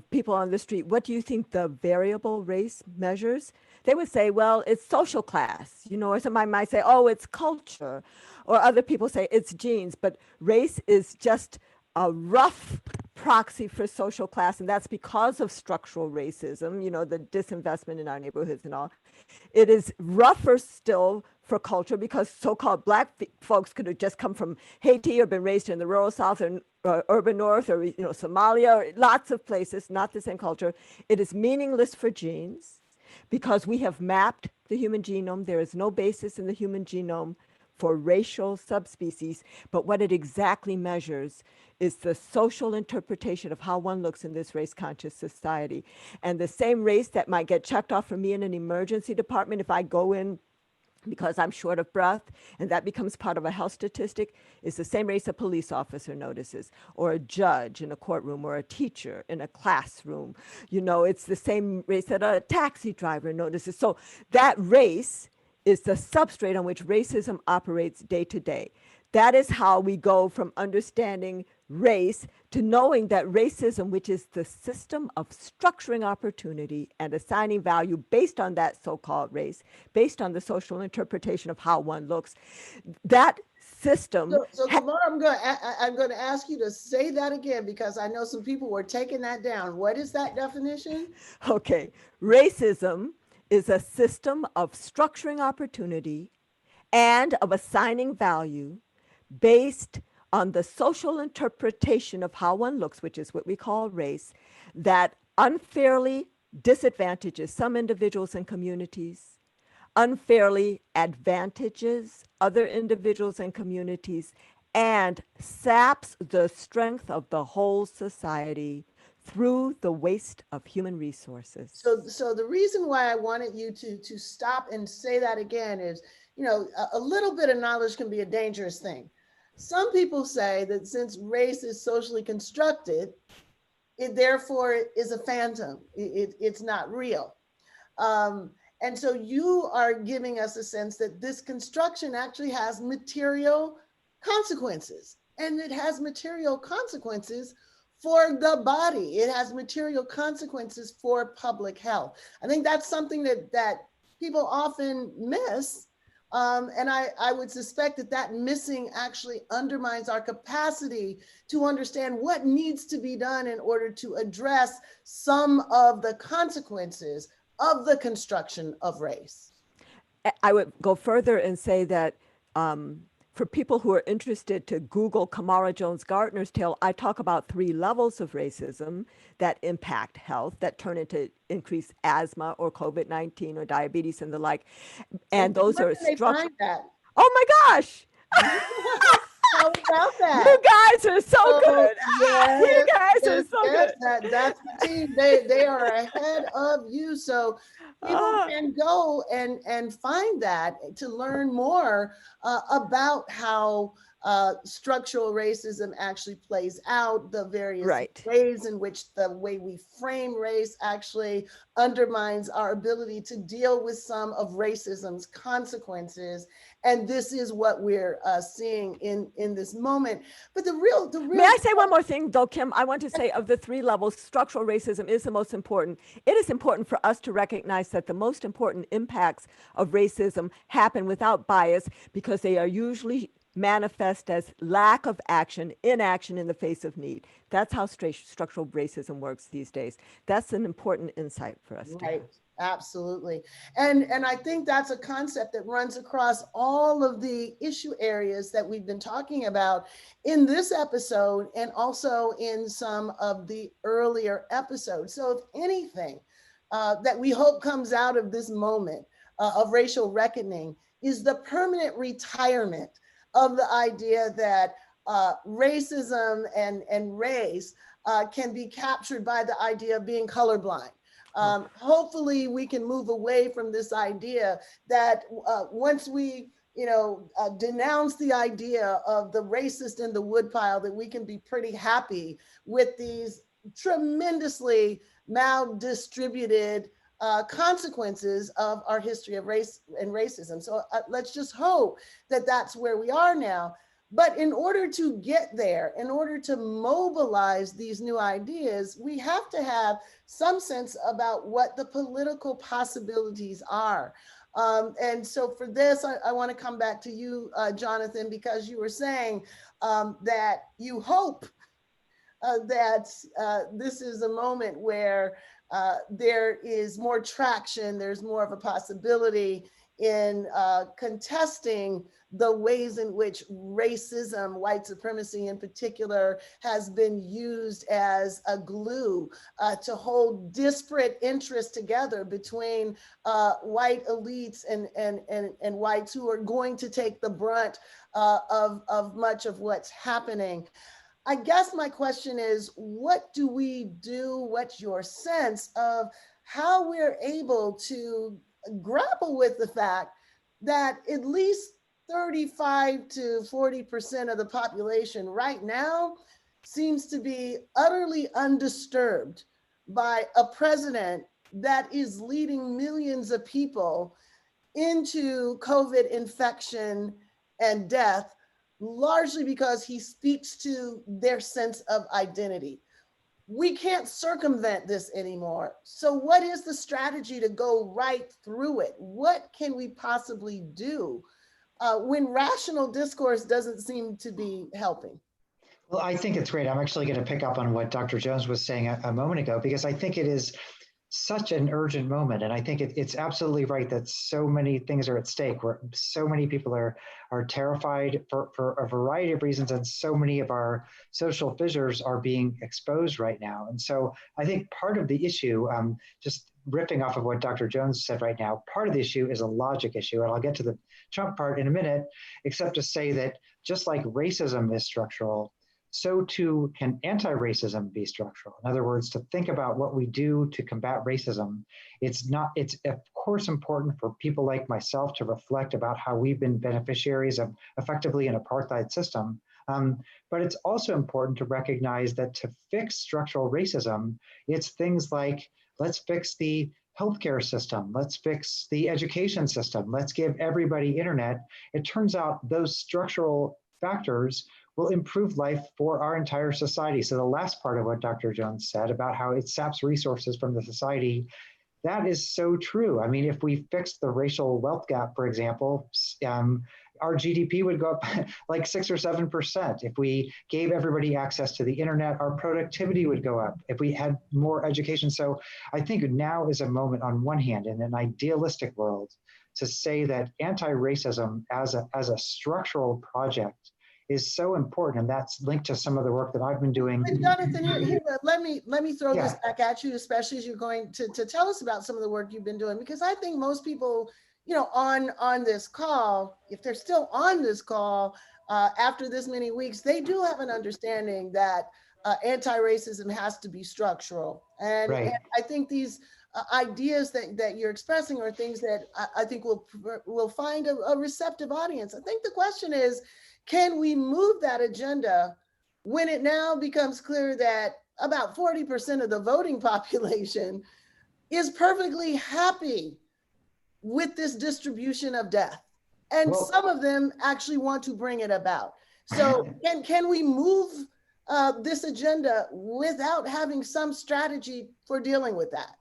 people on the street, what do you think the variable race measures? They would say, well, it's social class, or somebody might say, oh, it's culture, or other people say it's genes, but race is just a rough proxy for social class, and that's because of structural racism, the disinvestment in our neighborhoods and all. It is rougher still for culture because so-called Black folks could have just come from Haiti or been raised in the rural South or urban North or Somalia or lots of places, not the same culture. It is meaningless for genes because we have mapped the human genome. There is no basis in the human genome for racial subspecies, but what it exactly measures is the social interpretation of how one looks in this race-conscious society. And the same race that might get checked off for me in an emergency department if I go in because I'm short of breath, and that becomes part of a health statistic, is the same race a police officer notices, or a judge in a courtroom, or a teacher in a classroom. It's the same race that a taxi driver notices. So that race is the substrate on which racism operates day to day. That is how we go from understanding race to knowing that racism, which is the system of structuring opportunity and assigning value based on that so-called race, based on the social interpretation of how one looks, that system. So Camara, I'm going to ask you to say that again because I know some people were taking that down. What is that definition? Okay, racism is a system of structuring opportunity and of assigning value based on the social interpretation of how one looks, which is what we call race, that unfairly disadvantages some individuals and communities, unfairly advantages other individuals and communities, and saps the strength of the whole society through the waste of human resources. So the reason why I wanted you to stop and say that again is, a little bit of knowledge can be a dangerous thing. Some people say that since race is socially constructed, it therefore is a phantom. It's not real. And so you are giving us a sense that this construction actually has material consequences, and it has material consequences for the body. It has material consequences for public health. I think that's something that people often miss. And I would suspect that missing actually undermines our capacity to understand what needs to be done in order to address some of the consequences of the construction of race. I would go further and say that for people who are interested to Google Camara Jones Gardner's tale, I talk about 3 levels of racism that impact health, that turn into increased asthma or COVID-19 or diabetes and the like. And those are structural. That? Oh my gosh. How about that? You guys are so Oh, good. yes, You guys are yes, so yes, good. that's the team. They are ahead of you. So people Ah, can go and find that to learn more about how structural racism actually plays out, the various right. ways in which the way we frame race actually undermines our ability to deal with some of racism's consequences. And this is what we're seeing in this moment. But the real May I say one more thing, though, Kim? I want to say of the three levels, structural racism is the most important. It is important for us to recognize that the most important impacts of racism happen without bias because they are usually manifest as lack of action, inaction in the face of need. That's how structural racism works these days. That's an important insight for us to have. Right, absolutely. And I think that's a concept that runs across all of the issue areas that we've been talking about in this episode and also in some of the earlier episodes. So if anything that we hope comes out of this moment of racial reckoning is the permanent retirement of the idea that racism and race can be captured by the idea of being colorblind. Hopefully we can move away from this idea that once we denounce the idea of the racist in the woodpile, that we can be pretty happy with these tremendously maldistributed consequences of our history of race and racism. So let's just hope that that's where we are now. But in order to get there, in order to mobilize these new ideas, we have to have some sense about what the political possibilities are. And so for this, I want to come back to you, Jonathan, because you were saying that you hope that this is a moment where there is more traction, there's more of a possibility in contesting the ways in which racism, white supremacy in particular, has been used as a glue to hold disparate interests together between white elites and whites who are going to take the brunt of much of what's happening. I guess my question is, what do we do? What's your sense of how we're able to grapple with the fact that at least 35 to 40% of the population right now seems to be utterly undisturbed by a president that is leading millions of people into COVID infection and death, largely because he speaks to their sense of identity. We can't circumvent this anymore. So what is the strategy to go right through it? What can we possibly do when rational discourse doesn't seem to be helping? Well, I think it's great. I'm actually going to pick up on what Dr. Jones was saying a moment ago, because I think it is such an urgent moment. And I think it's absolutely right that so many things are at stake, where so many people are terrified for a variety of reasons, and so many of our social fissures are being exposed right now. And so I think part of the issue, just ripping off of what Dr. Jones said right now, part of the issue is a logic issue. And I'll get to the Trump part in a minute, except to say that just like racism is structural, so too can anti-racism be structural. In other words, to think about what we do to combat racism, it's of course important for people like myself to reflect about how we've been beneficiaries of effectively an apartheid system. But it's also important to recognize that to fix structural racism, it's things like, let's fix the healthcare system, let's fix the education system, let's give everybody internet. It turns out those structural factors will improve life for our entire society. So the last part of what Dr. Jones said about how it saps resources from the society, that is so true. I mean, if we fixed the racial wealth gap, for example, our GDP would go up like 6 or 7%. If we gave everybody access to the internet, our productivity would go up. If we had more education. So I think now is a moment, on one hand, in an idealistic world, to say that anti-racism as a structural project is so important, and that's linked to some of the work that I've been doing. And Jonathan, let me throw this back at you, especially as you're going to tell us about some of the work you've been doing, because I think most people, on this call, if they're still on this call after this many weeks, they do have an understanding that anti-racism has to be structural. And I think these ideas that you're expressing are things that I think will find a receptive audience. I think the question is, can we move that agenda when it now becomes clear that about 40% of the voting population is perfectly happy with this distribution of death? And some of them actually want to bring it about. So can we move this agenda without having some strategy for dealing with that?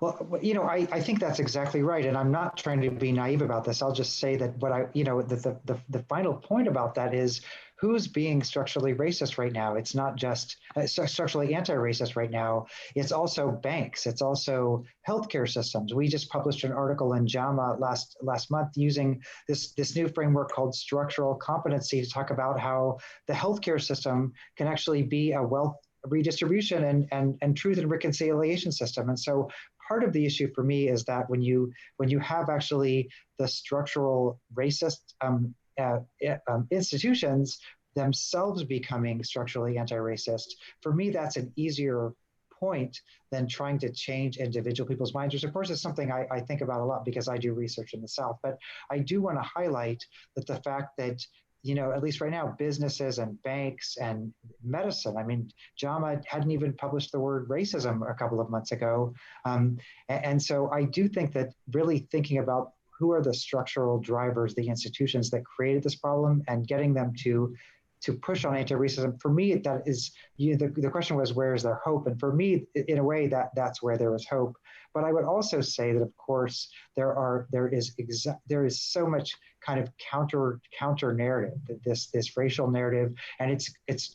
Well, I think that's exactly right. And I'm not trying to be naive about this. I'll just say that the final point about that is who's being structurally racist right now. It's not just structurally anti-racist right now. It's also banks. It's also healthcare systems. We just published an article in JAMA last month using this new framework called structural competency to talk about how the healthcare system can actually be a wealth redistribution and truth and reconciliation system. And so part of the issue for me is that when you have actually the structural racist institutions themselves becoming structurally anti-racist, for me that's an easier point than trying to change individual people's minds, which of course is something I think about a lot because I do research in the South. But I do want to highlight that the fact that at least right now, businesses and banks and medicine. I mean, JAMA hadn't even published the word racism a couple of months ago. And so I do think that really thinking about who are the structural drivers, the institutions that created this problem, and getting them to push on anti-racism, for me, that is, the question was, where is there hope? And for me, in a way, that's where there is hope. But I would also say that, of course, there is so much kind of counter narrative, this racial narrative, and this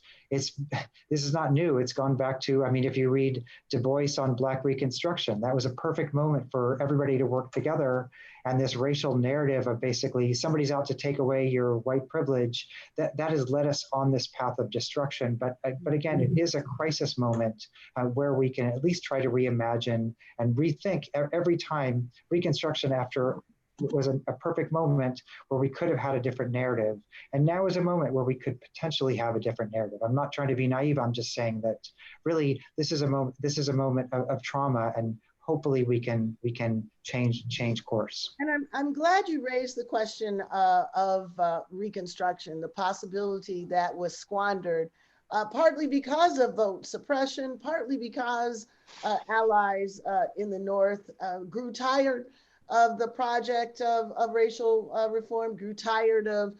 is not new. It's gone back to, I mean, if you read Du Bois on Black Reconstruction, that was a perfect moment for everybody to work together. And this racial narrative of basically somebody's out to take away your white privilege, that has led us on this path of destruction. But again, it is a crisis moment where we can at least try to reimagine and rethink every time. Reconstruction was a perfect moment where we could have had a different narrative. And now is a moment where we could potentially have a different narrative. I'm not trying to be naive. I'm just saying that really this is a moment of trauma, and hopefully we can change course. And I'm glad you raised the question of Reconstruction, the possibility that was squandered, partly because of vote suppression, partly because allies in the North grew tired of the project of racial reform, grew tired of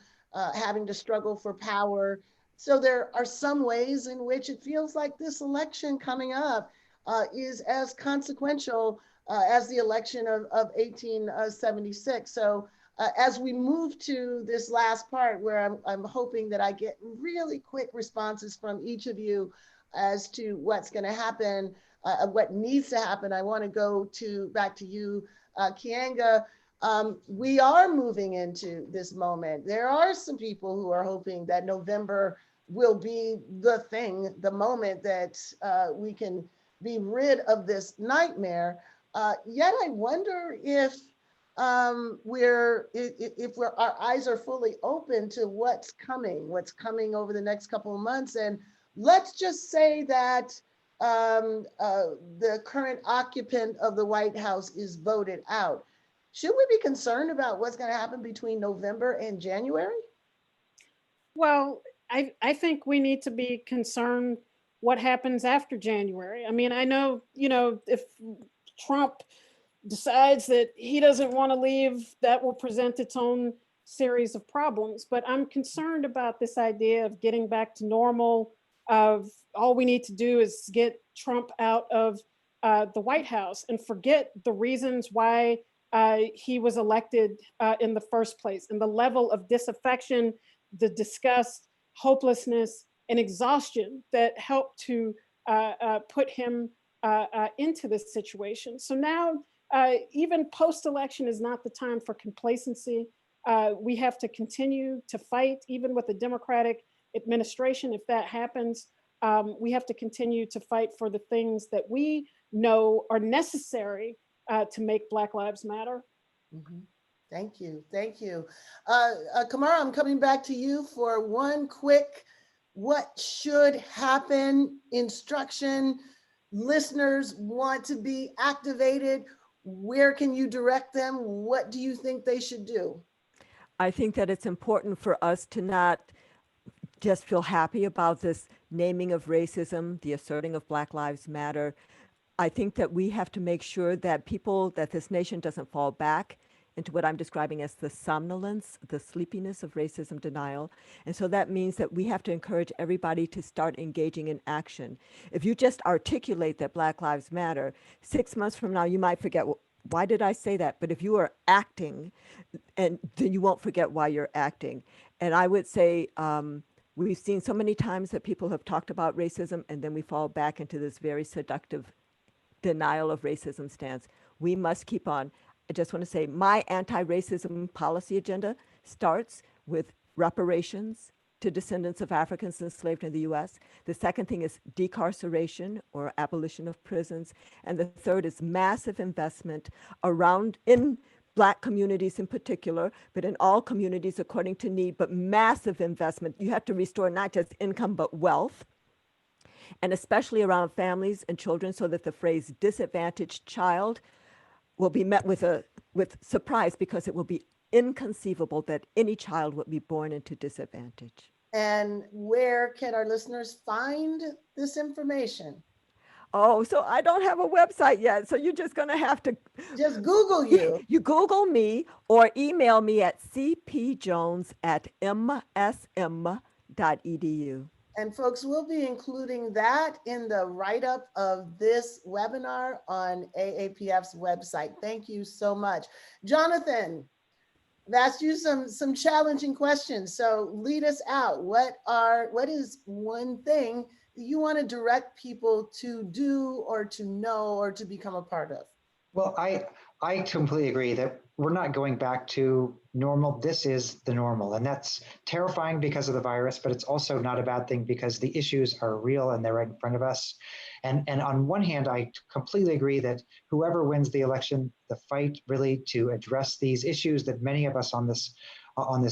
having to struggle for power. So there are some ways in which it feels like this election coming up is as consequential as the election of 1876. So as we move to this last part, where I'm hoping that I get really quick responses from each of you as to what's going to happen, what needs to happen, I want to go back to you, Keeanga. We are moving into this moment. There are some people who are hoping that November will be the moment that we can be rid of this nightmare. Yet I wonder if our eyes are fully open to what's coming over the next couple of months. And let's just say that the current occupant of the White House is voted out. Should we be concerned about what's going to happen between November and January? Well, I think we need to be concerned what happens after January. I mean, I know, if Trump decides that he doesn't want to leave, that will present its own series of problems. But I'm concerned about this idea of getting back to normal, of all we need to do is get Trump out of the White House and forget the reasons why he was elected in the first place, and the level of disaffection, the disgust, hopelessness, and exhaustion that helped to put him into this situation. So now, even post-election is not the time for complacency. We have to continue to fight, even with the Democratic administration. If that happens, we have to continue to fight for the things that we know are necessary to make Black Lives Matter. Mm-hmm. Thank you. Thank you. Camara, I'm coming back to you for one quick, what should happen instruction. Listeners want to be activated. Where can you direct them? What do you think they should do? I think that it's important for us to not just feel happy about this naming of racism, the asserting of Black Lives Matter. I think that we have to make sure that that this nation doesn't fall back into what I'm describing as the somnolence, the sleepiness of racism denial. And so that means that we have to encourage everybody to start engaging in action. If you just articulate that Black Lives Matter, 6 months from now, you might forget, well, why did I say that? But if you are acting, and then you won't forget why you're acting. And I would say, we've seen so many times that people have talked about racism and then we fall back into this very seductive denial of racism stance. We must keep on. I just want to say my anti-racism policy agenda starts with reparations to descendants of Africans enslaved in the US. The second thing is decarceration or abolition of prisons. And the third is massive investment in Black communities in particular, but in all communities according to need, but massive investment. You have to restore not just income, but wealth, and especially around families and children, so that the phrase disadvantaged child will be met with surprise, because it will be inconceivable that any child would be born into disadvantage. And where can our listeners find this information? Oh, so I don't have a website yet. So you're just going to have to just Google you. You Google me or email me at cpjones@msm.edu. And folks, we'll be including that in the write-up of this webinar on AAPF's website. Thank you so much. Jonathan, I've asked you some challenging questions. So lead us out. What is one thing you want to direct people to do or to know or to become a part of? Well, I completely agree that we're not going back to normal. This is the normal. And that's terrifying because of the virus, but it's also not a bad thing because the issues are real and they're right in front of us. And on one hand, I completely agree that whoever wins the election, the fight really to address these issues that many of us on this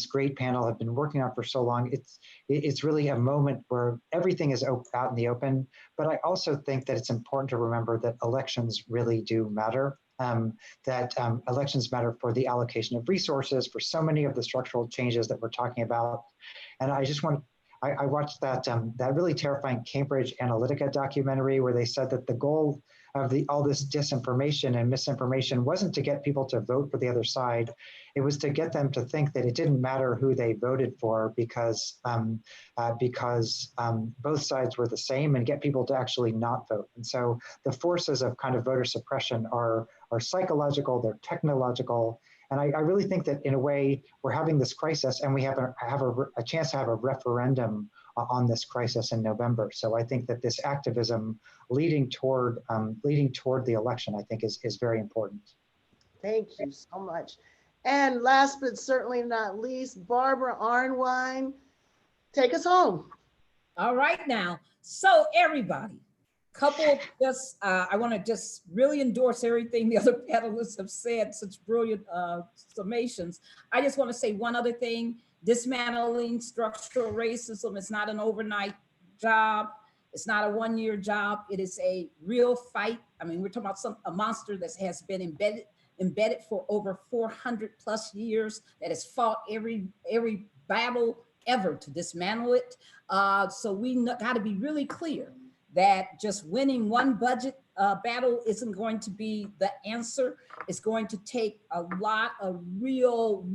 great panel have been working on for so long, it's really a moment where everything is out in the open. But I also think that it's important to remember that elections really do matter. Elections matter for the allocation of resources, for so many of the structural changes that we're talking about. And I watched that really terrifying Cambridge Analytica documentary where they said that the goal of all this disinformation and misinformation wasn't to get people to vote for the other side. It was to get them to think that it didn't matter who they voted for because both sides were the same, and get people to actually not vote. And so the forces of kind of voter suppression are psychological, they're technological. And I really think that in a way we're having this crisis, and we have a chance to have a referendum on this crisis in November. So I think that this activism leading toward the election, I think is very important. Thank you so much. And last but certainly not least, Barbara Arnwine, take us home. All right now. So everybody, I want to just really endorse everything the other panelists have said, such brilliant summations. I just want to say one other thing. Dismantling structural racism is not an overnight job. It's not a one-year job. It is a real fight. I mean, we're talking about a monster that has been embedded for over 400 plus years, that has fought every battle ever to dismantle it. So we got to be really clear that just winning one budget battle isn't going to be the answer. It's going to take a lot of real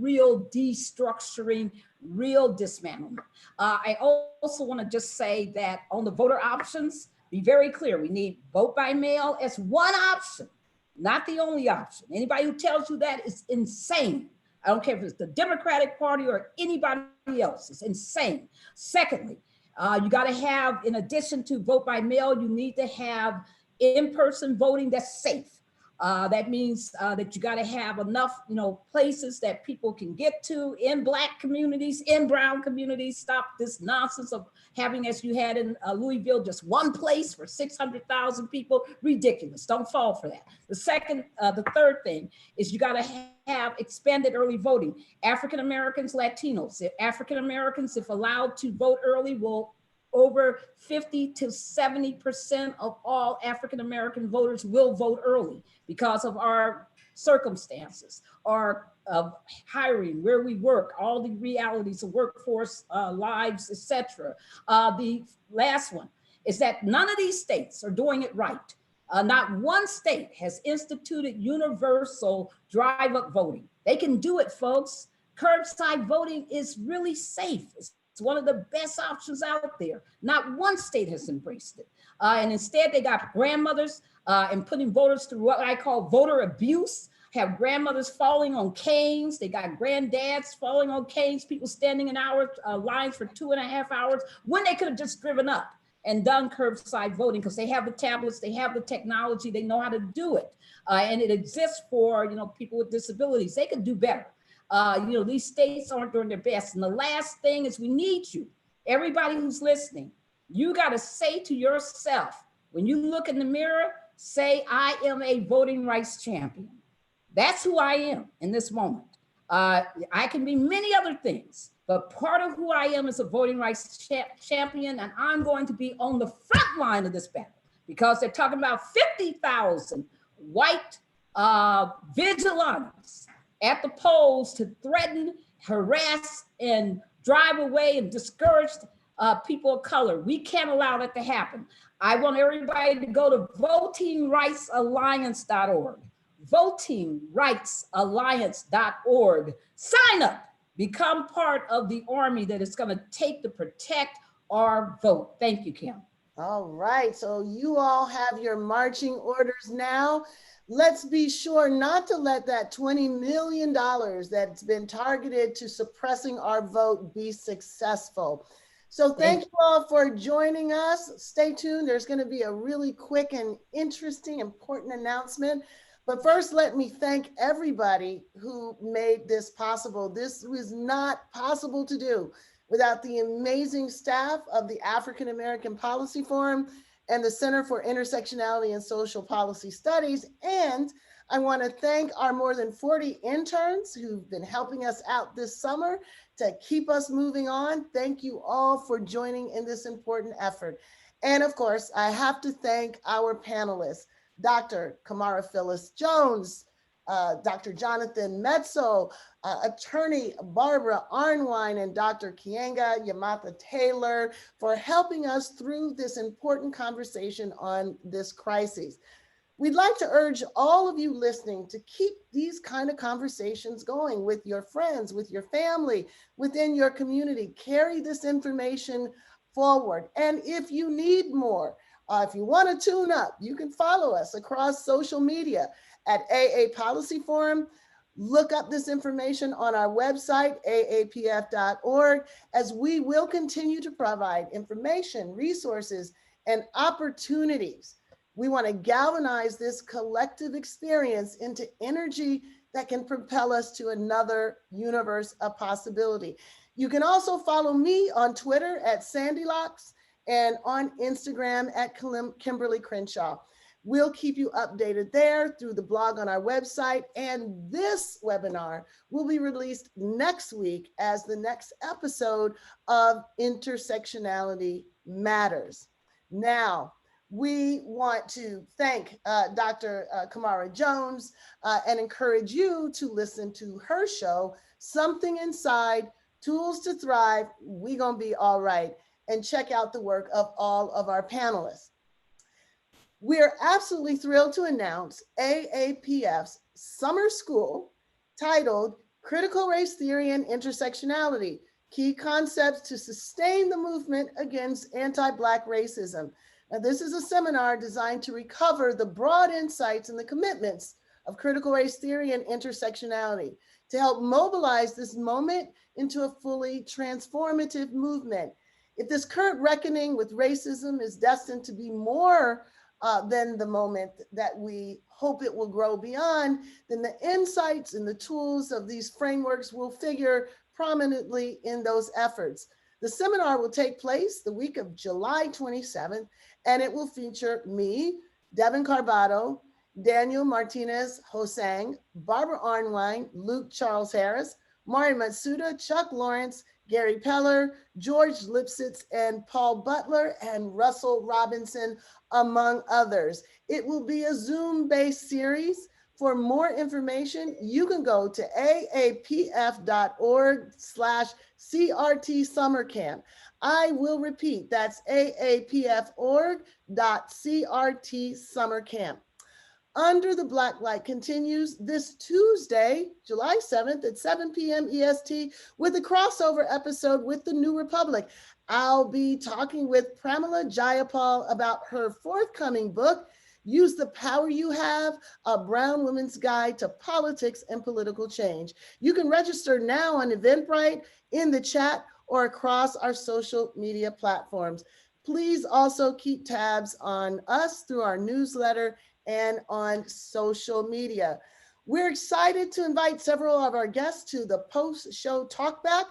destructuring, real dismantlement. I also want to just say that on the voter options, be very clear. We need vote by mail as one option, not the only option. Anybody who tells you that is insane. I don't care if it's the Democratic Party or anybody else, it's insane. Secondly, you got to have, in addition to vote by mail, you need to have in-person voting that's safe. That means that you got to have enough, places that people can get to in Black communities, in brown communities. Stop this nonsense of having, as you had in Louisville, just one place for 600,000 people. Ridiculous. Don't fall for that. The third thing is you got to have expanded early voting. African Americans, Latinos, African Americans, if allowed to vote early, will over 50 to 70% of all African American voters will vote early because of our circumstances, our hiring, where we work, all the realities of workforce lives, etc. The last one is that none of these states are doing it right. Not one state has instituted universal drive-up voting. They can do it, folks. Curbside voting is really safe. It's one of the best options out there. Not one state has embraced it. And instead they got grandmothers and putting voters through what I call voter abuse, have grandmothers falling on canes. They got granddads falling on canes, people standing in lines for 2.5 hours when they could have just driven up and done curbside voting because they have the tablets, they have the technology, they know how to do it. And it exists for people with disabilities. They could do better. These states aren't doing their best. And the last thing is we need you, everybody who's listening, you got to say to yourself, when you look in the mirror, say, I am a voting rights champion. That's who I am in this moment. I can be many other things, but part of who I am is a voting rights champion, and I'm going to be on the front line of this battle because they're talking about 50,000 white vigilantes at the polls to threaten, harass, and drive away and discourage people of color. We can't allow that to happen. I want everybody to go to votingrightsalliance.org, votingrightsalliance.org. Sign up, become part of the army that is going to take to protect our vote. Thank you, Kim. All right, so you all have your marching orders now. Let's be sure not to let that $20 million that's been targeted to suppressing our vote be successful. So thank you all for joining us. Stay tuned. There's going to be a really quick and interesting, important announcement. But first, let me thank everybody who made this possible. This was not possible to do without the amazing staff of the African American Policy Forum and the Center for Intersectionality and Social Policy Studies. And I want to thank our more than 40 interns who've been helping us out this summer to keep us moving on. Thank you all for joining in this important effort. And of course, I have to thank our panelists, Dr. Camara Phyllis Jones, Dr. Jonathan Metzl, attorney Barbara Arnwine, and Dr. Keeanga-Yamahtta Taylor for helping us through this important conversation on this crisis. We'd like to urge all of you listening to keep these kind of conversations going with your friends, with your family, within your community. Carry this information forward. And if you need more, if you want to tune up, you can follow us across social media at AA Policy Forum. Look up this information on our website, aapf.org, as we will continue to provide information, resources, and opportunities. We want to galvanize this collective experience into energy that can propel us to another universe of possibility. You can also follow me on Twitter at SandyLocks and on Instagram at Kimberlé Crenshaw. We'll keep you updated there through the blog on our website. And this webinar will be released next week as the next episode of Intersectionality Matters. Now, we want to thank Dr. Camara Jones and encourage you to listen to her show, Something Inside, Tools to Thrive, We Gonna Be All Right, and check out the work of all of our panelists. We're absolutely thrilled to announce AAPF's summer school titled Critical Race Theory and Intersectionality, Key Concepts to Sustain the Movement Against Anti-Black Racism. Now, this is a seminar designed to recover the broad insights and the commitments of critical race theory and intersectionality to help mobilize this moment into a fully transformative movement. If this current reckoning with racism is destined to be more then the moment that we hope it will grow beyond, then the insights and the tools of these frameworks will figure prominently in those efforts. The seminar will take place the week of July 27th, and it will feature me, Devin Carvado, Daniel Martinez Hosang, Barbara Arnwine, Luke Charles Harris, Mari Matsuda, Chuck Lawrence, Gary Peller, George Lipsitz, and Paul Butler, and Russell Robinson, among others. It will be a Zoom-based series. For more information, you can go to aapf.org/CRT Summer Camp. I will repeat, that's aapf.org.CRT Summer Camp. Under the Blacklight continues this Tuesday, July 7th at 7 p.m. EST with a crossover episode with the New Republic. I'll be talking with Pramila Jayapal about her forthcoming book, Use the Power You Have, A Brown Woman's Guide to Politics and Political Change. You can register now on Eventbrite, in the chat, or across our social media platforms. Please also keep tabs on us through our newsletter and on social media. We're excited to invite several of our guests to the post-show talkback,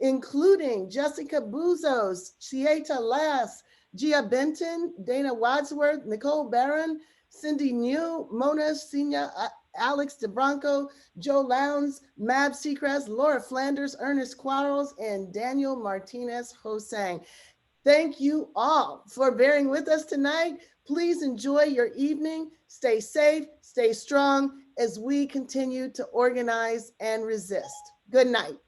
including Jessica Bouzos, Chieta Lass, Gia Benton, Dana Wadsworth, Nicole Barron, Cindy New, Mona Sina, Alex DeBranco, Joe Lowndes, Mab Seacrest, Laura Flanders, Ernest Quarles, and Daniel Martinez Hosang. Thank you all for bearing with us tonight. Please enjoy your evening. Stay safe, stay strong as we continue to organize and resist. Good night.